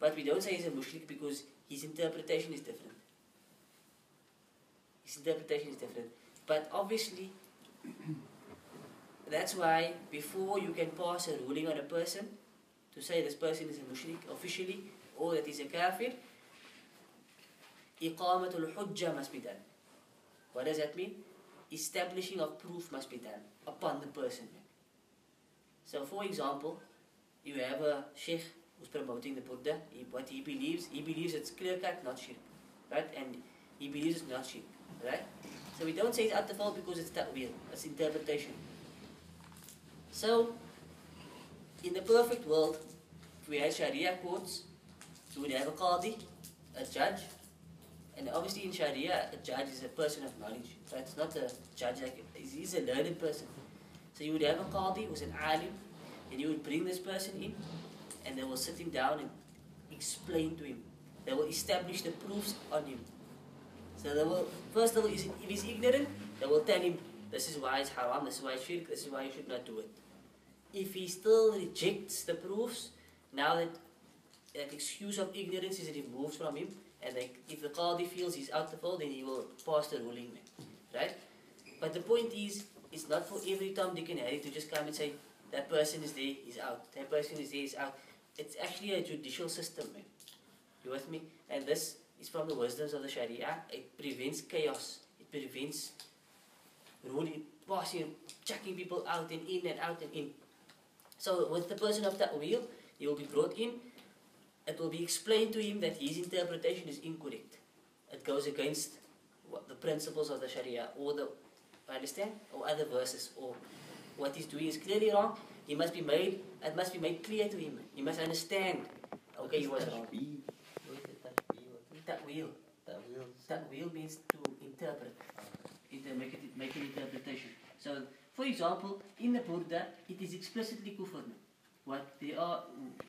but we don't say he's a mushrik because his interpretation is different. His interpretation is different. But obviously, that's why before you can pass a ruling on a person, to say this person is a mushrik officially, or that he's a kafir, iqamatul hujjah must be done. What does that mean? Establishing of proof must be done upon the person. So for example, you have a sheikh who's promoting the Buddha. What he believes it's clear cut, not shirk. Right? And he believes it's not shirk. Right? So we don't say it's out the fault because it's ta'wil, it's interpretation. So, in the perfect world, if we had Sharia courts, we would have a qadi, a judge, and obviously in Sharia, a judge is a person of knowledge. Right? It's not a judge, he's a learned person. So you would have a qadi who's an alim, and you would bring this person in, and they will sit him down and explain to him. They will establish the proofs on him. So they will, first of all, if he's ignorant, they will tell him, this is why it's haram, this is why it's shirk, this is why you should not do it. If he still rejects the proofs, now that excuse of ignorance is removed from him, and if the qadi feels he's out the fold, then he will pass the ruling, right? But the point is, it's not for every Tom, Dick and Harry to just come and say, that person is there, he's out. That person is there, he's out. It's actually a judicial system, man. You with me? And this is from the wisdoms of the Sharia. It prevents chaos. It prevents ruling, passing, chucking people out and in and out and in. So with the person of ta'wil, he will be brought in. It will be explained to him that his interpretation is incorrect. It goes against the principles of the Sharia, or understand? Or other verses, or what he's doing is clearly wrong. It must be made clear to him. He must understand. Okay, he was wrong. Ta'wil. Ta'wil means to interpret. Make an interpretation. So For example, in the Burda, it is explicitly kufr. What they are,